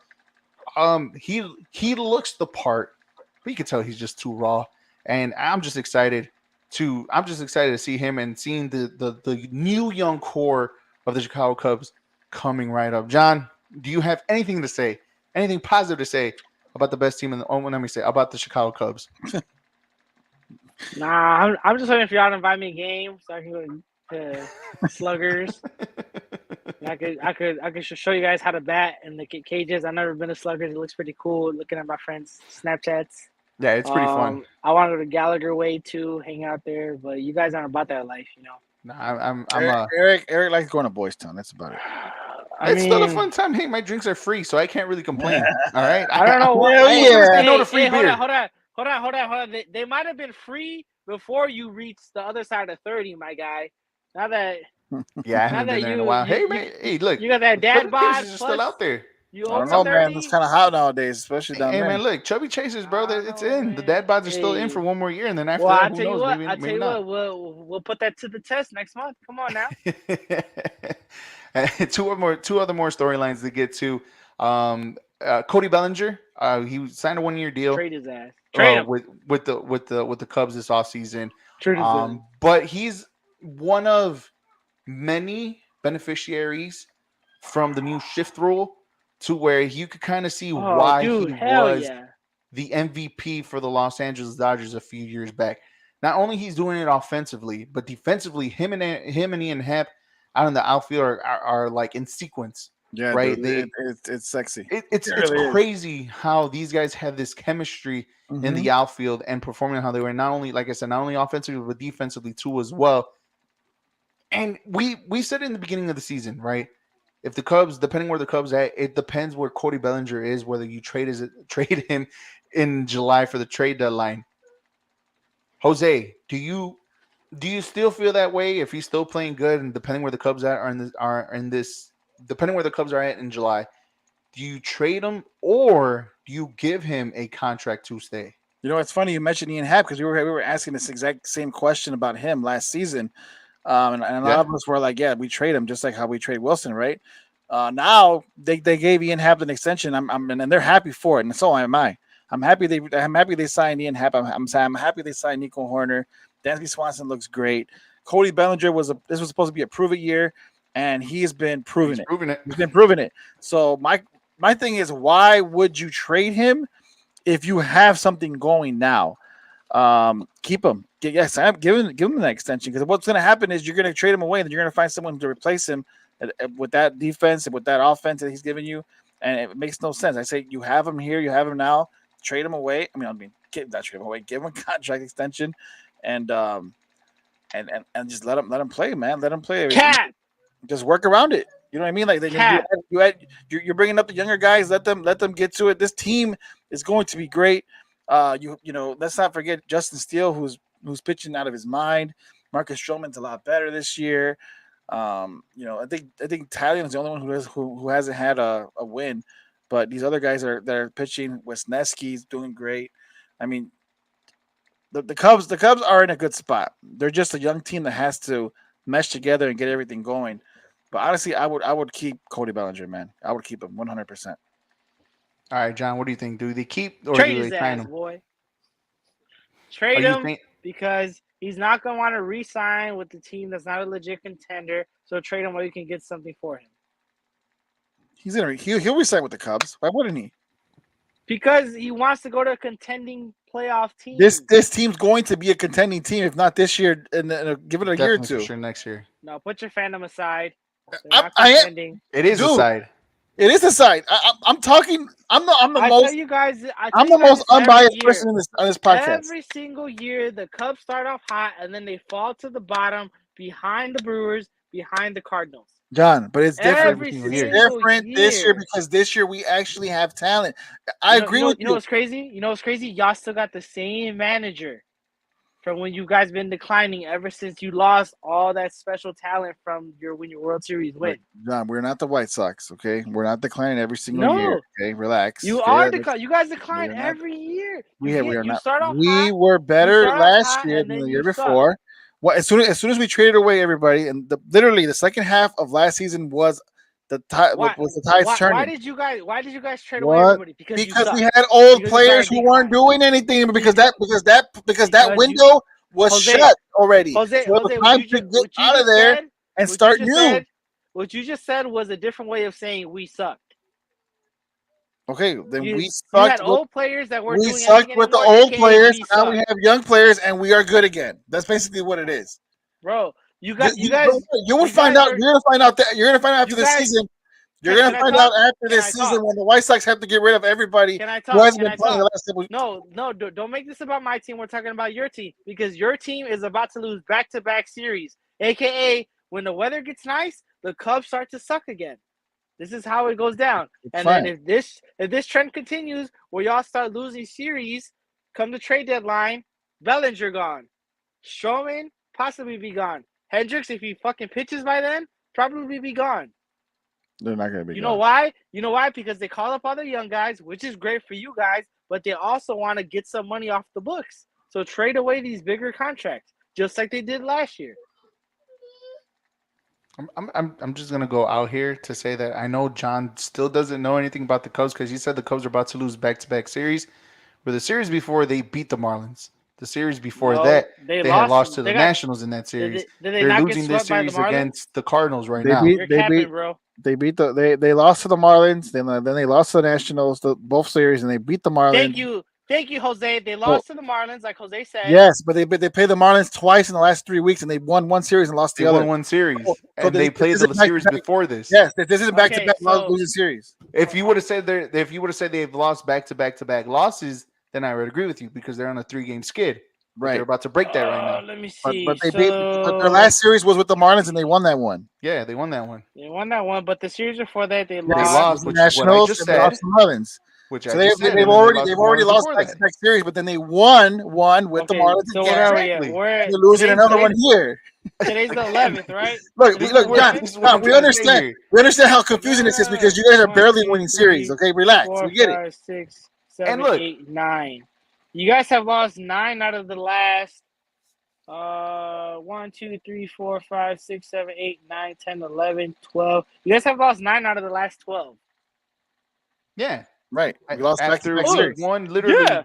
He looks the part, but you can tell he's just too raw, and I'm just excited to see him and seeing the new young core of the Chicago Cubs coming right up. John, do you have anything to say, anything positive to say about the best team about the Chicago Cubs? Nah, I'm just waiting for y'all to invite me a game so I can go to Sluggers. I could show you guys how to bat in the cages. I've never been to Sluggers. It looks pretty cool. Looking at my friends' Snapchats. Yeah, it's pretty fun. I want to go to Gallagher Way too, hang out there, but you guys aren't about that life, you know. Nah, Eric likes going to Boys Town. That's about it. It's still a fun time. Hey, my drinks are free, so I can't really complain. All right. I don't know what. I know the free beer. Hold on. They might have been free before you reached the other side of 30, my guy. Now that I haven't been there in a while. Hey, man. Hey, look. You got that dad bod. Is still out there. You I don't know, man. It's kind of hot nowadays, especially down there. Hey, man, look, Chubby Chasers, bro. It's in. Man. The dad bods are still in for one more year, and then after that, who knows? I'll tell you what. We'll put that to the test next month. Come on now. two other storylines to get to. Cody Bellinger, he signed a 1-year deal. Trade his ass. Trade him. with the Cubs this offseason. Trade his ass. But he's one of many beneficiaries from the new shift rule to where you could kind of see Oh, why dude, he hell was yeah. the MVP for the Los Angeles Dodgers a few years back. Not only he's doing it offensively, but defensively, him and Ian Happ out in the outfield are like in sequence, Yeah, right? dude, it's sexy. It's It really is. crazy how these guys have this chemistry in Mhm. the outfield and performing how they were. Not only, like I said, not only offensively but defensively too as well. And we said in the beginning of the season, right? If the Cubs, depending where the Cubs at, it depends where Cody Bellinger is, whether you trade him in July for the trade deadline. Jose, do you still feel that way if he's still playing good and depending where the Cubs at are in this depending where the Cubs are at in July, do you trade him or do you give him a contract to stay? You know, it's funny you mentioned Ian Happ because we were asking this exact same question about him last season, and a lot Yeah. of us were like, "Yeah, we trade him just like how we trade Wilson, right?" Now they gave Ian Happ an extension, and they're happy for it, and so am I. I'm happy they signed Ian Happ. I'm happy they signed Nico Horner. Dansby Swanson looks great. Cody Bellinger this was supposed to be a prove it year, and he's been proving He's it. proving it. He's been proving it. So my thing is, why would you trade him if you have something going now? Keep him. Yes, give him that extension because what's going to happen is you're going to trade him away, and you're going to find someone to replace him with that defense and with that offense that he's giving you, and it makes no sense. I say you have him here, you have him now. Trade him away. Not trade him away. Give him a contract extension, and and just let him play, man. Let him play. Cat, Just work around it. You know what I mean? Like cat. you're bringing up the younger guys. Let them get to it. This team is going to be great. You know, let's not forget Justin Steele, who's pitching out of his mind. Marcus Stroman's a lot better this year. I think Talion is the only one who hasn't had a win, but these other guys that are pitching. Wisniewski's doing great. I mean, the Cubs are in a good spot. They're just a young team that has to mesh together and get everything going. But honestly, I would keep Cody Bellinger, man. I would keep him 100%. All right, John, what do you think? Do they keep or Trade do his they sign ass, him? boy. Are Trade you him think because he's not going to want to re-sign with the team that's not a legit contender. So trade him while you can get something for him. He'll resign with the Cubs. Why wouldn't he? Because he wants to go to a contending playoff team. This team's going to be a contending team, if not this year, and give it a year or definitely for two. sure next year? No, put your fandom aside. They're I- not I am- contending. It is a Dude, side. It is a side. I'm talking. I'm the I most. tell you guys, I'm the most unbiased person on this podcast. Every single year, the Cubs start off hot and then they fall to the bottom behind the Brewers, behind the Cardinals. John, but it's different. Every single It's year. different this year year. because this year we actually have talent. I agree with You know what's crazy? You know what's crazy? Y'all still got the same manager from when you guys been declining ever since you lost all that special talent from when your World Series win. John, we're not the White Sox, okay? We're not declining every single year. Okay, relax. You okay? are declining. You guys decline we're not- every year. We are You not. start off We hot, were better start off last hot, year and than then the you year suck. before. Well, as soon as we traded away everybody, and literally the second half of last season was the tides turning. Why did you guys trade away What? everybody? Because we had old Because you players started who weren't declining. doing anything because that Because window was Jose, shut already. Jose, So it was Jose, time to get out of there and start new. What you just said was a different way of saying we sucked. Okay, then You we had sucked. old players that weren't We doing sucked anything with the anymore, old aka players. we Now we suck. have young players, and we are good again. That's basically what it is. Bro, you You're guys gonna find out after the season. You're gonna find out after this season when the White Sox have to get rid of everybody who hasn't been playing the last couple. No, don't make this about my team. We're talking about your team because your team is about to lose back-to-back series, aka when the weather gets nice, the Cubs start to suck again. This is how it goes down. Then if this trend continues, where y'all start losing series, come the trade deadline, Bellinger gone, Stroman possibly be gone, Hendricks if he fucking pitches by then probably be gone. They're not going to be. You know why? Because they call up other young guys, which is great for you guys, but they also want to get some money off the books. So trade away these bigger contracts, just like they did last year. I'm just gonna go out here to say that I know John still doesn't know anything about the Cubs because he said the Cubs are about to lose back-to-back series. Where the series before they beat the Marlins. The series before No, that, they they had lost. lost to They the got. Nationals in that series. Did they They're not get losing this swept by the series Marlins? against the Cardinals right They now. beat- You're they capping, beat- bro. they lost to the Marlins, then they lost to the Nationals, both series, and they beat the Marlins. Thank you, Jose. They Oh, lost to the Marlins, like Jose said. yes, but they played the Marlins twice in the last 3 weeks, and they won one series and lost They the other. won one series, So and this they played isn't the back to series back. before this. Yes, this isn't back to Okay, back so losing series. If you would have said they've lost back to back to back losses, then I would agree with you because they're on a 3-game skid. But they're Right. about to break that right now. let me But see. they beat their last series was with the Marlins, and they won that one. Yeah, they won that one. They won that one, but the series before that they They lost. lost, the which is what I Nationals, just and they lost said. the Marlins. Which So I just said. they've and then already the lost Marlins back before to back series, but then they won with the Okay, Marlins so again. where are we Exactly. at? We're And they're losing another one here. Today's the 11th, right? Look, Today's look, the John, 11th? this is what I'm we trying to say understand. here. We understand how confusing this is because you guys are 1, barely 2, winning 3, series. Okay, relax. 4, We get it. 5, 6, 7, And look. 8, 9. You guys have lost 9 out of the last 1, 2, 3, 4, 5, 6, 7, 8, 9, 10, 11, 12. You guys have lost 9 out of the last 12. Yeah. Right. We lost back to After back we series. won literally, that's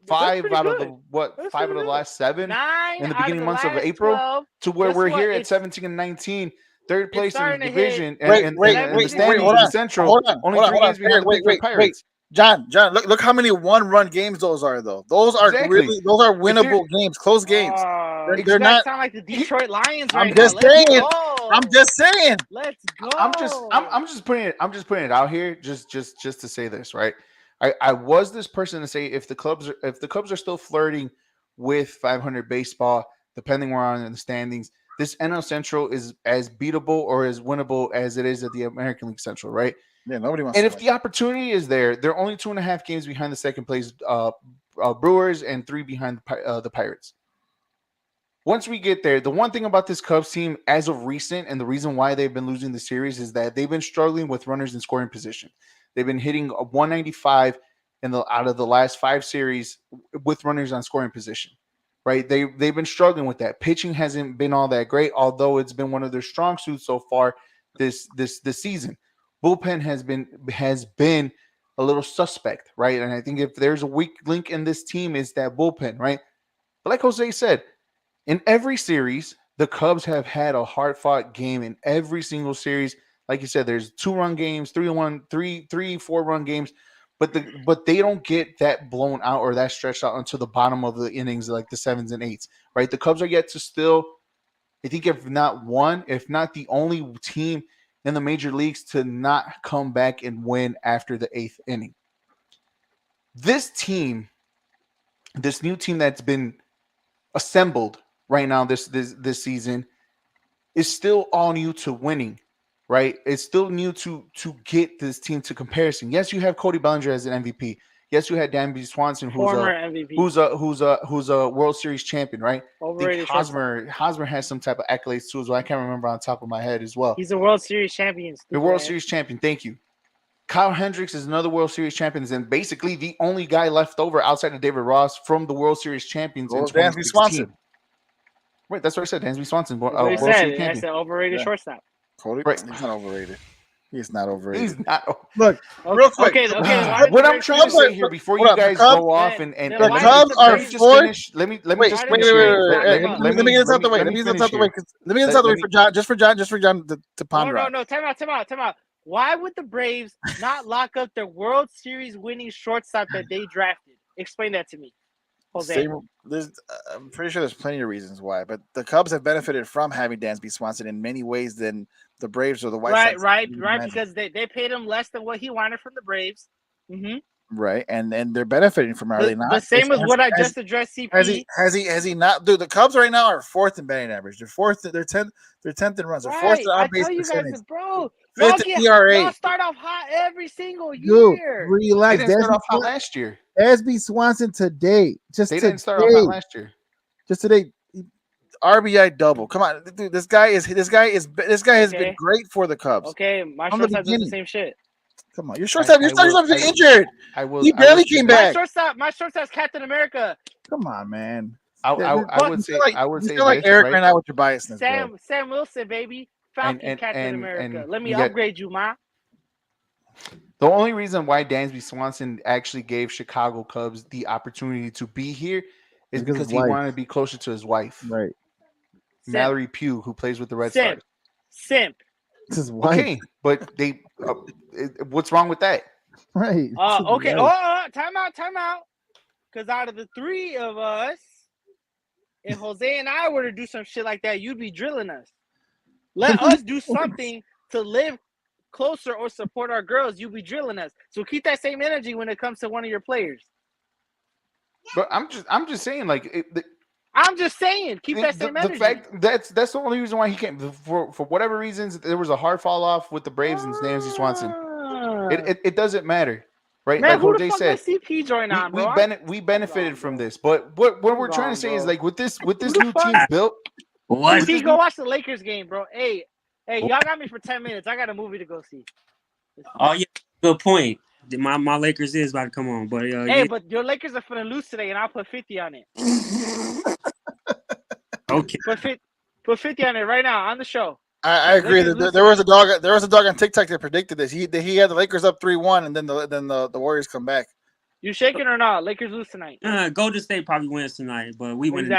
five pretty out of good. the That's 5 out of pretty the good. last 7 9 in the out of beginning the months of last April 12. to where Guess we're what? here at It's 17 and 19, third place in the starting to hit. division and Wait, in wait, the wait, standings hold in the on. Central. Hold on. Only Hold on. 3 Hold on. games behind the Wait. Pittsburgh Pirates. John, look how many one-run games those are, though. Those are Exactly. those are winnable games, close games. They're You guys not. sound like the Detroit Lions I'm right just now. Let's saying. go. I'm just saying. Let's go. I'm just putting it out here just to say this, right? I was this person to say if the Cubs are still flirting with 500 baseball, depending where on in the standings, this NL Central is as beatable or as winnable as it is at the American League Central, right? Yeah, nobody wants. And to if win. the opportunity is there, they're only 2.5 games behind the second place Brewers and 3 behind the Pirates. Once we get there, the one thing about this Cubs team as of recent, and the reason why they've been losing the series is that they've been struggling with runners in scoring position. They've been hitting a 195 out of the last 5 series with runners on scoring position. Right? They've been struggling with that. Pitching hasn't been all that great, although it's been one of their strong suits so far this season. Bullpen has been a little suspect, right? And I think if there's a weak link in this team, is that bullpen, right? But like Jose said, in every series, the Cubs have had a hard-fought game in every single series. Like you said, there's 2-run games, 3-1, 4-run games, but they don't get that blown out or that stretched out until the bottom of the innings, like the 7s and 8s, right? The Cubs are yet to still, I think, if not the only team in the major leagues to not come back and win after the 8th inning. This team, this new team that's been assembled right now this season is still all new to winning, right? It's still new to get this team to comparison. Yes, you have Cody Bellinger as an MVP. Yes, you had Dansby Swanson, former MVP, who's a World Series champion, right? overrated. I think Hosmer has some type of accolades too, as well. I can't remember on top of my head as well. He's a World Series champion. The World Series champion. Thank you. Kyle Hendricks is another World Series champion, and basically the only guy left over outside of David Ross from the World Series champions in Dansby 2016. Swanson. Right, that's what I said. Dansby Swanson, That's World what he Series said. champion. I said overrated shortstop. Cody, Right. he's not overrated. He's not overrated. He's not. Look, real quick. Okay. What I'm trying to say here before you guys go off and the The why Cubs did the are Braves just fourth. finish. Let me Wait, just wait, finish wait, here. Let me get this out the way. Let me get this out the way. Let me get this out the way for John, just for John to ponder on. No. Time out. Why would the Braves not lock up their World Series winning shortstop that they drafted? Explain that to me, Jose. I'm pretty sure there's plenty of reasons why, but the Cubs have benefited from having Dansby Swanson in many ways than the Braves or the White Sox. Right, because they paid him less than what he wanted from the Braves. Mm-hmm. Right, and they're benefiting from early. The same as what I just addressed. CP has he not? Dude, the Cubs right now are 4th in batting average. They're 4th. They're 10th. They're 10th in runs. They're 4th in on base percentage. Bro. 5th in ERA. Y'all start off hot every single Dude, year. They relax. didn't start off hot last year. Dansby Swanson today. They didn't start off hot last year. Just today. RBI double. Come on, dude. This guy has been great for the Cubs. Okay, my shortstop does the same shit. Come on, your shortstop's injured. He barely came back. My shortstop's Captain America. Come on, man. I would say like Eric right now with your biasness. Sam Wilson, baby, Falcon, Captain America. Let me upgrade you, ma. The only reason why Dansby Swanson actually gave Chicago Cubs the opportunity to be here is Because because his he wife. wanted to be closer to his wife, Right. Mallory Pugh, who plays with the Red Simp. Stars. Simp. It's his wife. Okay, but what's wrong with that? Right. It's his Okay. wife. Time out. Because out of the three of us, if Jose and I were to do some shit like that, you'd be drilling us. Let us do something to live closer or support our girls. You'd be drilling us. So keep that same energy when it comes to one of your players. But I'm just saying, like, I'm just saying, keep that same the energy. fact that's the only reason why he can't. For whatever reasons, there was a hard fall off with the Braves and Nancy Swanson. It doesn't matter, right? Man, Like who the Jose fuck said, let CP join on, bro? we benefited from this. But what we're trying to say is, like, with this the new fuck? team built, What? CP, go watch the Lakers game, bro. Hey, y'all got me for 10 minutes. I got a movie to go see. Oh yeah, good point. My Lakers is about to come on, but Hey, yeah. but your Lakers are finna lose today, and I'll put 50 on it. Okay. Put 50 on it right now on the show. I agree. Lakers lose There was a dog. There was a dog on TikTok that predicted this. He had the Lakers up 3-1, and then the Warriors come back. You shaking or not? Lakers lose tonight. Golden State probably wins tonight, but we win.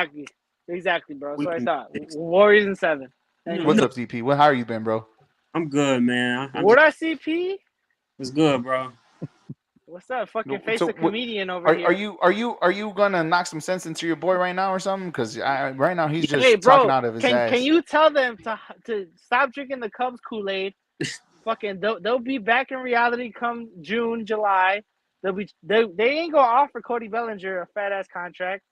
Exactly, bro. That's what I We- thought. Warriors in 7. Anyway. what's up, CP? How are you been, bro? I'm good, man. What I CP? It's good, bro. What's up, fucking face So the comedian over here? Are you gonna knock some sense into your boy right now or something? Because right now he's just Hey, bro, talking out of his ass. Can you tell them to stop drinking the Cubs Kool-Aid? Fucking, they'll be back in reality come June, July. They ain't gonna offer Cody Bellinger a fat ass contract.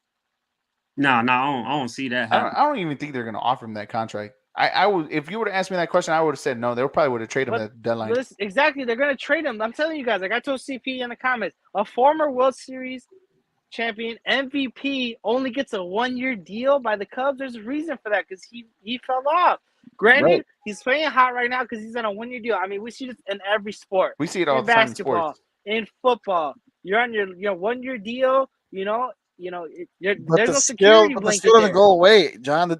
No, I don't see that I happening. don't even think they're gonna offer him that contract. I would, if you would have asked me that question, I would have said no. They probably would have traded him at the deadline. Exactly, they're gonna trade him. I'm telling you guys. Like I told CP in the comments, a former World Series champion MVP only gets a 1-year deal by the Cubs. There's a reason for that because he fell off. Granted, he's playing hot right now because he's on a 1-year deal. I mean, we see this in every sport. We see it all in the time in basketball, sports. in football. You're on your 1-year deal. But there's the no skill, security but the blanket skill doesn't there. go away, John. When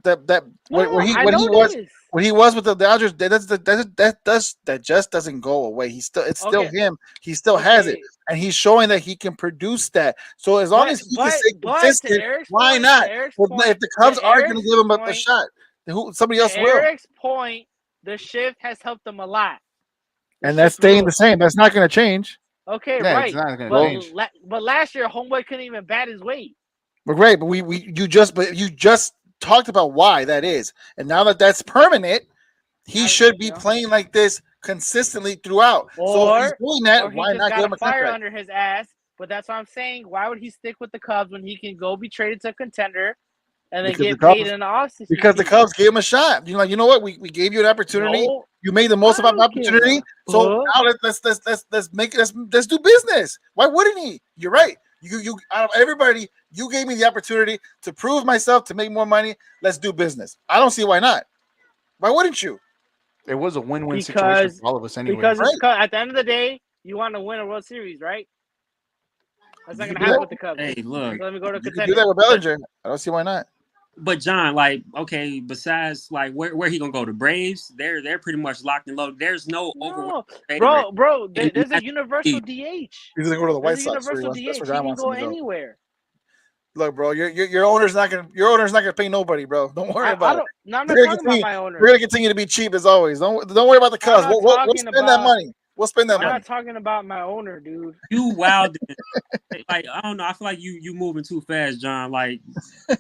he was with the Dodgers, that just doesn't go away. It's still him. He still has it, and he's showing that he can produce that. So as long as he can stay consistent, why not? If the Cubs are going to give him a shot, somebody else will. Eric's point, the shift has helped him a lot. And that's staying the same. That's not going to change. Okay, yeah, right. It's not going to change. But last year, homeboy couldn't even bat his weight. But great, but you just talked about why that is, and now that that's permanent, he should be playing like this consistently throughout. So if he's doing that, why not give him a fire contract? under his ass? But that's what I'm saying. Why would he stick with the Cubs when he can go be traded to a contender and then get paid in the offseason? Because the Cubs gave him a shot. You know what? We gave you an opportunity. No, you made the most of the opportunity. So now let's do business. Why wouldn't he? You're right. You out of everybody, you gave me the opportunity to prove myself, to make more money. Let's do business. I don't see why not. Why wouldn't you? It was a win-win situation for all of us anyway. Because at the end of the day, you want to win a World Series, right? That's not going to happen with the Cubs. Hey, look. So let me go to you can do that with Bellinger. I don't see why not. But John, like, okay, besides like where he gonna go? The Braves, they're pretty much locked and loaded. There's no over. Bro, there's a universal DH. He's gonna go to the White Sox. Universal DH. He can go anywhere. Look, bro, your owner's not gonna pay nobody, bro. Don't worry about it. No, I'm not talking about my owner. We're gonna continue to be cheap as always. Don't worry about the Cubs. We'll spend that money. We'll spend that money. I'm not talking about my owner, dude. You wild. Like, I don't know. I feel like you moving too fast, John. Like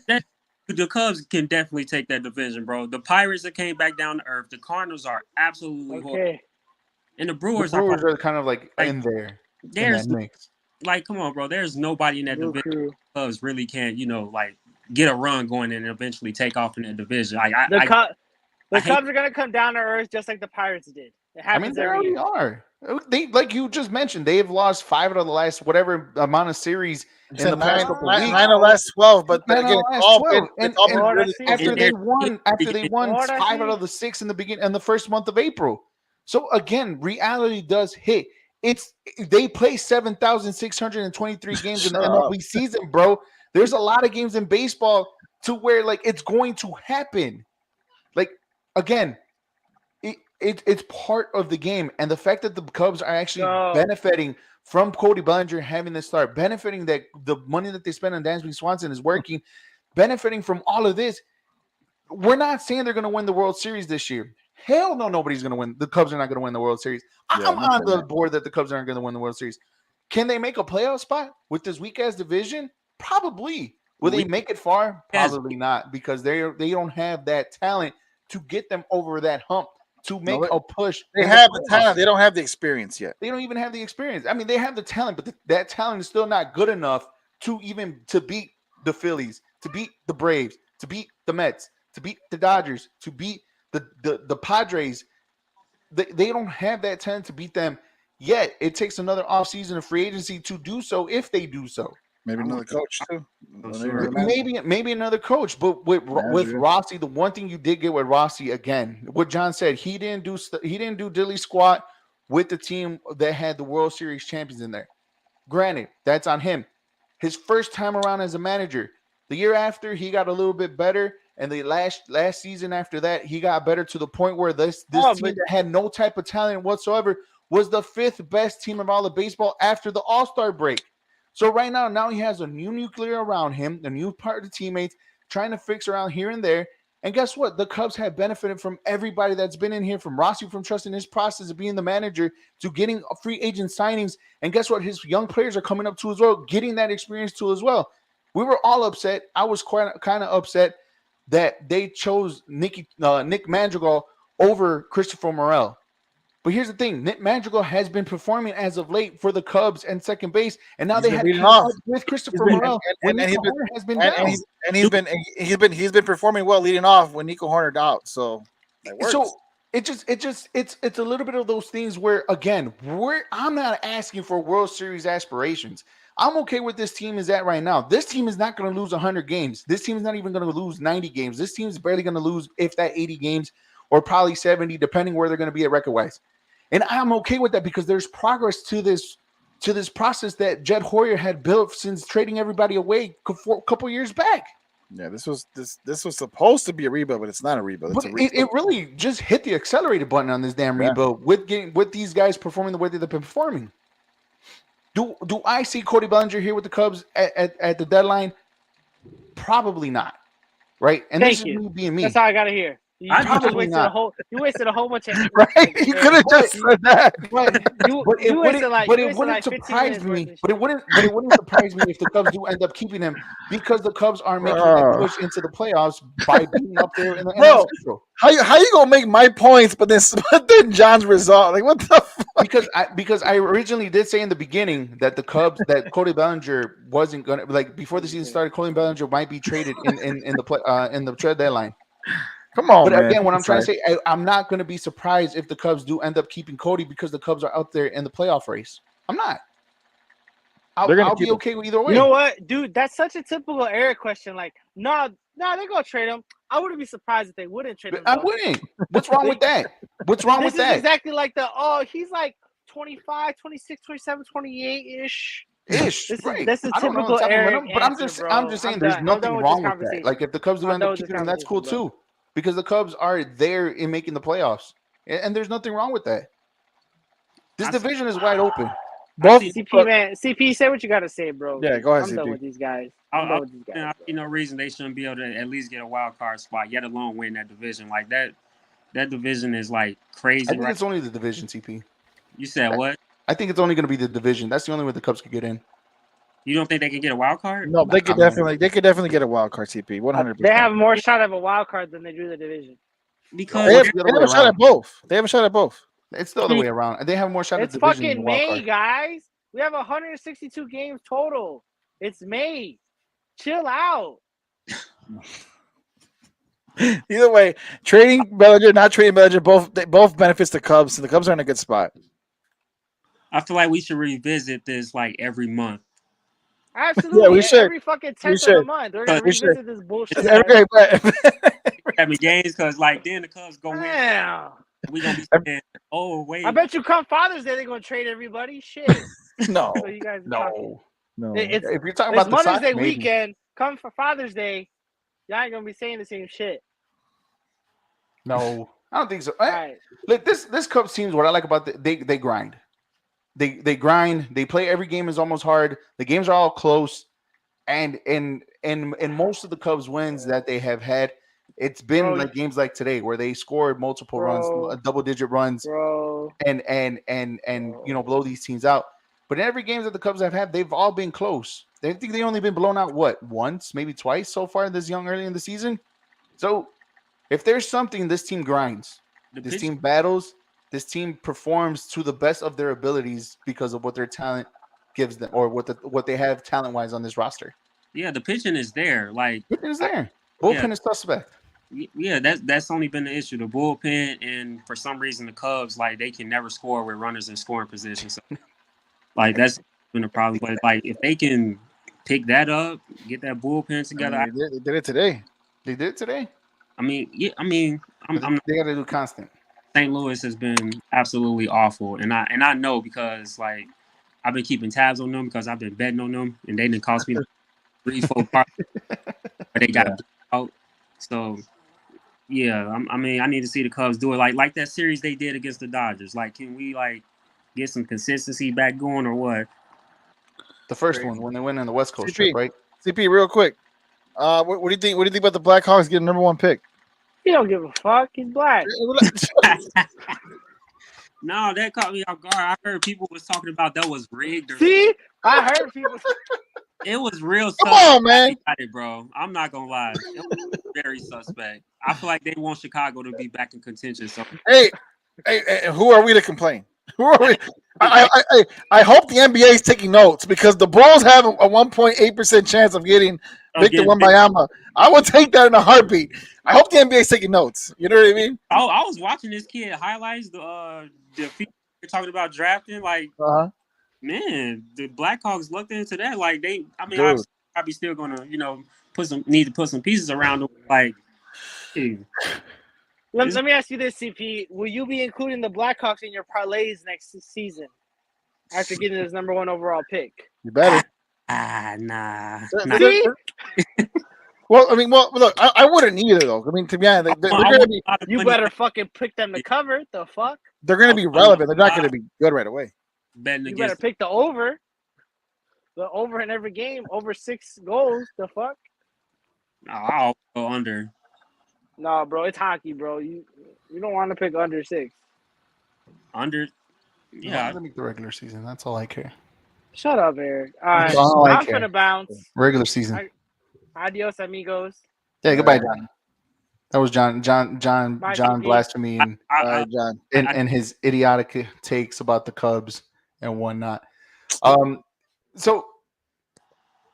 that. The Cubs can definitely take that division, bro. The Pirates that came back down to earth. The Cardinals are absolutely horrible. And the Brewers are kind of like in there. There's like, come on, bro. There's nobody in that division. Cubs really can't, like get a run going and eventually take off in that division. The Cubs are gonna come down to earth just like the Pirates did. It happens they already are. They, like you just mentioned, they've lost 5 out of the last whatever amount of series in the past couple weeks. 9 of the last 12, but again, after they won 5 out of the 6 in the beginning in the first month of April. So again, reality does hit. They play 7,623 games in the MLB season, bro. There's a lot of games in baseball to where like it's going to happen. Like again, it's part of the game, and the fact that the Cubs are actually benefiting from Cody Bellinger having this start, benefiting that the money that they spend on Dansby Swanson is working, benefiting from all of this. We're not saying they're going to win the World Series this year. Hell no, nobody's going to win. The Cubs are not going to win the World Series. Yeah, I'm on the board that the Cubs aren't going to win the World Series. Can they make a playoff spot with this weak ass division? Probably. Will they make it far? Probably not, because they don't have that talent to get them over that hump to make a push. They have the talent. They don't have the experience yet. They don't even have the experience. I mean, they have the talent, but that talent is still not good enough to beat the Phillies, to beat the Braves, to beat the Mets, to beat the Dodgers, to beat the Padres. They don't have that talent to beat them yet. It takes another offseason of free agency to do so, if they do so. Maybe another coach too. Maybe another coach. But with Rossi, the one thing you did get with Rossi, again, what John said, he didn't do diddly squat with the team that had the World Series champions in there. Granted, that's on him. His first time around as a manager. The year after, he got a little bit better, and the last season after that, he got better to the point where this team that had no type of talent whatsoever was the 5th best team of all of baseball after the All-Star break. So right now he has a new nuclear around him, a new part of the teammates, trying to fix around here and there. And guess what? The Cubs have benefited from everybody that's been in here, from Rossi, from trusting his process of being the manager, to getting free agent signings. And guess what? His young players are coming up too as well, getting that experience too as well. We were all upset. I was kind of upset that they chose Nick Madrigal over Christopher Morel. But here's the thing: Nick Madrigal has been performing as of late for the Cubs and second base, and now they have with Christopher Morel, and he's been performing well leading off when Nico Horner out. So that works. So it's a little bit of those things where, again, I'm not asking for World Series aspirations. I'm okay with this team is at right now. This team is not going to lose 100 games. This team is not even going to lose 90 games. This team is barely going to lose, if that, 80 games, or probably 70, depending where they're going to be at record-wise. And I'm okay with that, because there's progress to this process that Jed Hoyer had built since trading everybody away a couple years back. Yeah, this was supposed to be a rebuild, but it's not a rebuild. It's a rebuild. It really just hit the accelerated button on this damn rebuild with these guys performing the way that they've been performing. Do I see Cody Bellinger here with the Cubs at the deadline? Probably not. Right? And this is me being me. That's all I gotta hear. You wasted a whole bunch of right. You could have just said that. But it wouldn't surprise me. But it wouldn't surprise me if the Cubs do end up keeping him, because the Cubs are making a push into the playoffs by being up there in the NL Central. How you gonna make my points, but then John's result? Like, what the fuck? Because I originally did say in the beginning that the Cubs, that Cody Bellinger wasn't gonna, like, before the season started, Cody Bellinger might be traded in the trade deadline. Come on, but man. Again, what I'm trying to say, I'm not going to be surprised if the Cubs do end up keeping Cody, because the Cubs are up there in the playoff race. I'm not. I'll be okay with either way. You know what, dude? That's such a typical Eric question. Like, no, they're going to trade him. I wouldn't be surprised if they wouldn't trade him. I wouldn't. What's wrong with that? What's wrong with that? This is exactly like he's like 25, 26, 27, 28-ish. This is typical Eric. But I'm just saying there's nothing wrong with that. Like, if the Cubs do end up keeping him, that's cool too. Because the Cubs are there in making the playoffs. And there's nothing wrong with that. This division is wide open. CP, say what you got to say, bro. Yeah, go ahead, I'm done with these guys. I see no reason they shouldn't be able to at least get a wild card spot, yet alone win that division. Like, that division is, like, crazy. I think it's only the division, CP. You said what? I think it's only going to be the division. That's the only way the Cubs could get in. You don't think they can get a wild card? No, they could definitely get a wild card, CP. 100%. They have more shot of a wild card than they do the division. Because they have a shot at both. They have a shot at both. It's the other way around. They have more shot at the division. It's fucking May, guys. We have 162 games total. It's May. Chill out. Either way, trading Bellinger, not trading Bellinger, both benefits the Cubs, and the Cubs are in a good spot. I feel like we should revisit this like every month. Absolutely. Yeah, we should. Every fucking 10th of the month. We're going to revisit this bullshit. Having games, because like then the Cubs go win. We're going to be saying, oh, wait. I bet you come Father's Day, they're going to trade everybody. Shit. No. So you guys no. If you're talking about the Mother's Day weekend, come for Father's Day, y'all ain't going to be saying the same shit. No. I don't think so. Right. Look, this Cubs team is what I like about they grind. They grind. They play every game is almost hard. The games are all close, and in most of the Cubs wins that they have had, it's been Bro, like games like today where they scored multiple runs, bro, double-digit runs, bro. and blow these teams out. But in every game that the Cubs have had, they've all been close. They think they only been blown out once, maybe twice so far this early in the season. So if there's something, this team grinds. This team battles. This team performs to the best of their abilities because of what their talent gives them, or what they have talent wise on this roster. Yeah, the pitching is there. Like Pitching is there. Bullpen is suspect. Yeah, that's only been the issue. The bullpen, and for some reason the Cubs, like, they can never score with runners in scoring position. So like that's been a problem. But like if they can pick that up, get that bullpen together. I mean, they did it today. They did it today. They got to do constant. St. Louis has been absolutely awful, and I know because like I've been keeping tabs on them because I've been betting on them, and they didn't cost me 3-4 parts. But they got out. So yeah, I need to see the Cubs do it like that series they did against the Dodgers. Like, can we like get some consistency back going or what? The first one when they went on the West Coast trip, right? CP, real quick. What do you think? What do you think about the Blackhawks getting number 1 pick? He don't give a fuck. He's black. No, that caught me off guard. I heard people was talking about that was rigged. See, I heard people. It was real. Come on, man. Got it, bro. I'm not gonna lie. It was very suspect. I feel like they want Chicago to be back in contention. So hey, who are we to complain? Who are we? I hope the NBA is taking notes because the Bulls have a 1.8% chance of getting Victor Wembanyama. I will take that in a heartbeat. I hope the NBA is taking notes. You know what I mean? I was watching this kid highlights the people they're talking about drafting. Like, man, the Blackhawks looked into that. Like obviously, probably still gonna put some pieces around them. Like, dude. Let me ask you this, CP. Will you be including the Blackhawks in your parlays next season after getting this number 1 overall pick? You better. Nah. See? Well, look, I wouldn't either, though. I mean, to be honest, they're going to be. You better fucking pick them to cover. The fuck? They're going to be relevant. They're not going to be good right away. You better pick the over. The over in every game, over 6 goals. The fuck? No, I'll go under. No, bro, it's hockey, bro. You don't want to pick under 6. Under? Yeah. Let me the regular season. That's all I care. Shut up, Eric. All right, I'm gonna bounce. Regular season. Adios, amigos. Yeah, goodbye, John. That was John Blasphemy and his idiotic takes about the Cubs and whatnot. So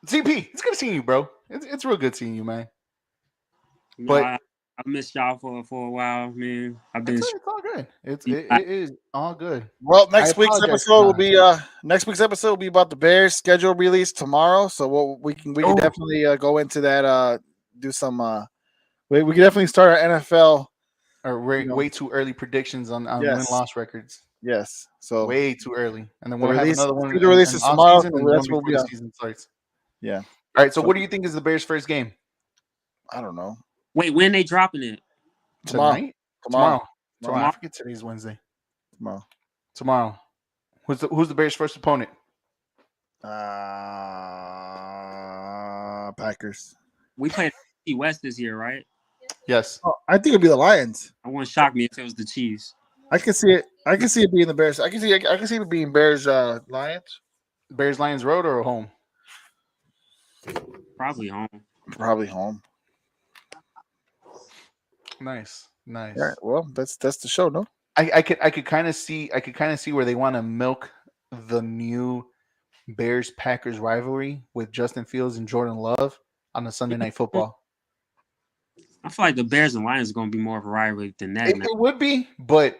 CP, it's good seeing you, bro. It's real good seeing you, man. But I missed y'all for a while, man. It's all good. It is all good. Well, next week's episode will be about the Bears schedule release tomorrow. So we can definitely go into that. Do some. We can definitely start our NFL. Or way too early predictions on win-loss records. Yes. So way too early, and then we'll have another one. The release is tomorrow. So that's what the season starts. Yeah. All right. So what do you think is the Bears' first game? I don't know. Wait, when they dropping it? Tomorrow. I forget today's Wednesday. Tomorrow. Who's the Bears' first opponent? Packers. We played West this year, right? Yes. I think it'd be the Lions. It wouldn't shock me if it was the Chiefs. I can see it. I can see it being the Bears. I can see it being Bears Lions. Bears Lions road or home? Probably home. Nice. Yeah, well, that's the show, no? I could kind of see where they want to milk the new Bears Packers rivalry with Justin Fields and Jordan Love on the Sunday Night Football. I feel like the Bears and Lions are going to be more of a rivalry than that. It would be, but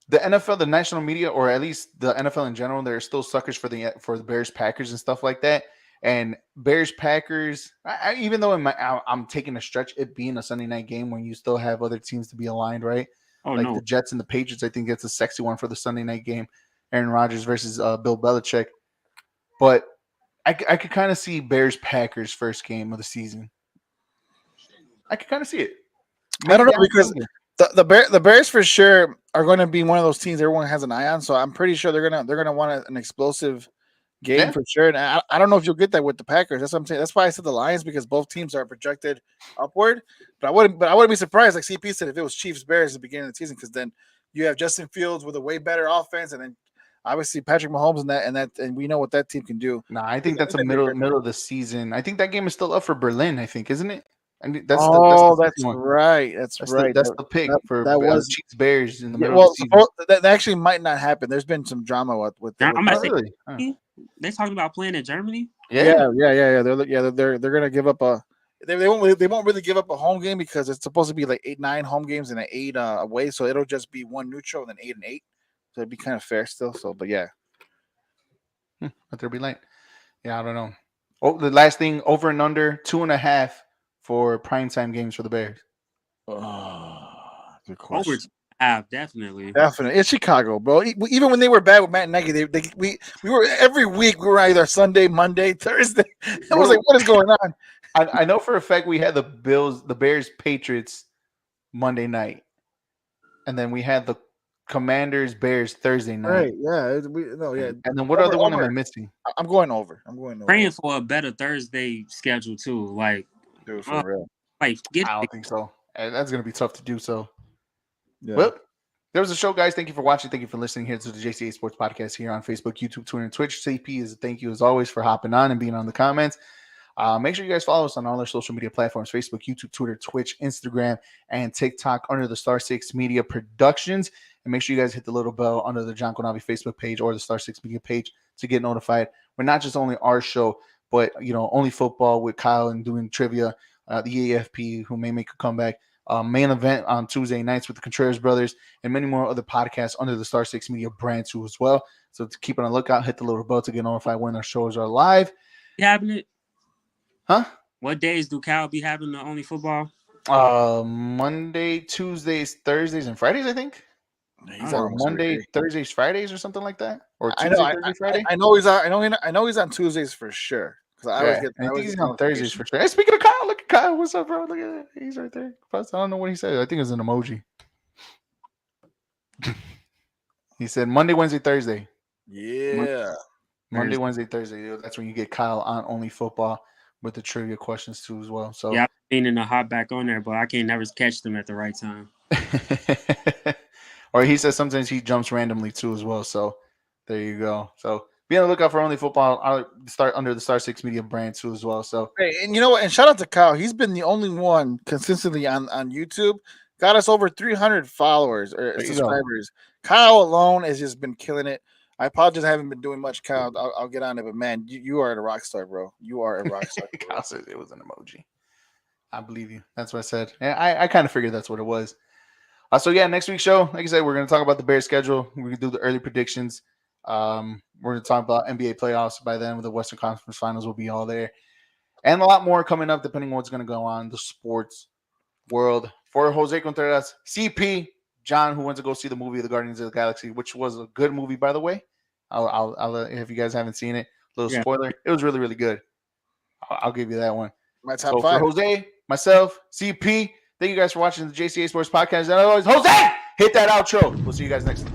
the NFL, the national media, or at least the NFL in general, they're still suckers for the Bears Packers and stuff like that. And Bears Packers, even though I'm taking a stretch, it being a Sunday night game when you still have other teams to be aligned, right? The Jets and the Patriots, I think it's a sexy one for the Sunday night game. Aaron Rodgers versus Bill Belichick. But I could kind of see Bears Packers first game of the season. I could kind of see it. I don't know The Bears for sure are going to be one of those teams everyone has an eye on. So I'm pretty sure they're gonna want an explosive game for sure. And I don't know if you'll get that with the Packers. That's what I'm saying. That's why I said the Lions, because both teams are projected upward. But I wouldn't be surprised, like CP said, if it was Chiefs Bears at the beginning of the season, because then you have Justin Fields with a way better offense, and then obviously Patrick Mahomes and we know what that team can do. No, I think that's a middle of the season. I think that game is still up for Berlin. I think, isn't it? I mean, That's right. That's right. That's the pick for that was Chiefs Bears in the middle well, of the season. that actually might not happen. There's been some drama with I'm Oh, not saying really? Huh. they talking about playing in Germany. Yeah. They're gonna give up a. They won't really give up a home game because it's supposed to be like 8-9 home games and 8 away. So it'll just be 1 neutral and then 8 and 8. So it'd be kind of fair still. So, but yeah. But there'll be light. Yeah, I don't know. Oh, the last thing, over and under 2.5 for primetime games for the Bears. Good Over question. definitely. It's Chicago, bro. Even when they were bad with Matt Nagy, we were every week we were either Sunday, Monday, Thursday. I was like, what is going on? I know for a fact we had the Bears, Patriots Monday night, and then we had the Commanders, Bears Thursday night. Right? Yeah. And then what other one am I missing? I'm going over. Praying for a better Thursday schedule too. Like, Dude, for real. like I don't think so. And that's gonna be tough to do. So, Yeah. well, there was a show, guys. Thank you for watching. Thank you for listening here to the JCA Sports Podcast here on Facebook, YouTube, Twitter, and Twitch. CP is a thank you as always for hopping on and being on the comments. Make sure you guys follow us on all our social media platforms: Facebook, YouTube, Twitter, Twitch, Instagram, and TikTok under the Star 6 Media Productions. And make sure you guys hit the little bell under the John Conavi Facebook page or the Star 6 Media page to get notified. We're not just only our show, but only football with Kyle and doing trivia, the AFP who may make a comeback, main event on Tuesday nights with the Contreras brothers, and many more other podcasts under the Star 6 Media brand too as well. So to keep on the lookout, hit the little bell to get notified when our shows are live. having it. Huh? What days do Cal be having the only football? Monday, Tuesdays, Thursdays, and Fridays, I think. Or Monday, Thursdays, Fridays, or something like that. Or Tuesday, Thursday, Friday. I know he's on. I know he's on Tuesdays for sure. Because I think he's on Thursdays for sure. Hey, speaking of Kyle, look at Kyle. What's up, bro? Look at that. He's right there. Plus, I don't know what he said. I think it's an emoji. He said Monday, Wednesday, Thursday. Yeah. Monday, Wednesday, Thursday. That's when you get Kyle on Only Football with the trivia questions too as well. So yeah, I'm meaning to hop back on there, but I can't never catch them at the right time. Or he says sometimes he jumps randomly too as well. So there you go. So be on the lookout for Only Football. I'll start under the Star 6 Media brand too as well. So hey, and you know what? And shout out to Kyle. He's been the only one consistently on YouTube. Got us over 300 followers or subscribers. Kyle alone has just been killing it. I apologize, I haven't been doing much, Kyle. I'll get on it, but man, you are a rock star, bro. You are a rock star. Kyle says it was an emoji. I believe you. That's what I said. Yeah, I kind of figured that's what it was. So yeah, next week's show, like I said, we're going to talk about the Bears schedule. We're going to do the early predictions. We're going to talk about NBA playoffs. By then, with the Western Conference Finals, will be all there, and a lot more coming up, depending on what's going to go on in the sports world. For Jose Contreras, CP, John, who went to go see the movie The Guardians of the Galaxy, which was a good movie, by the way. I'll if you guys haven't seen it, little spoiler, it was really, really good. I'll give you that one. My top 5. For Jose, myself, CP, thank you guys for watching the JCA Sports Podcast. And as always, Jose, hit that outro. We'll see you guys next time.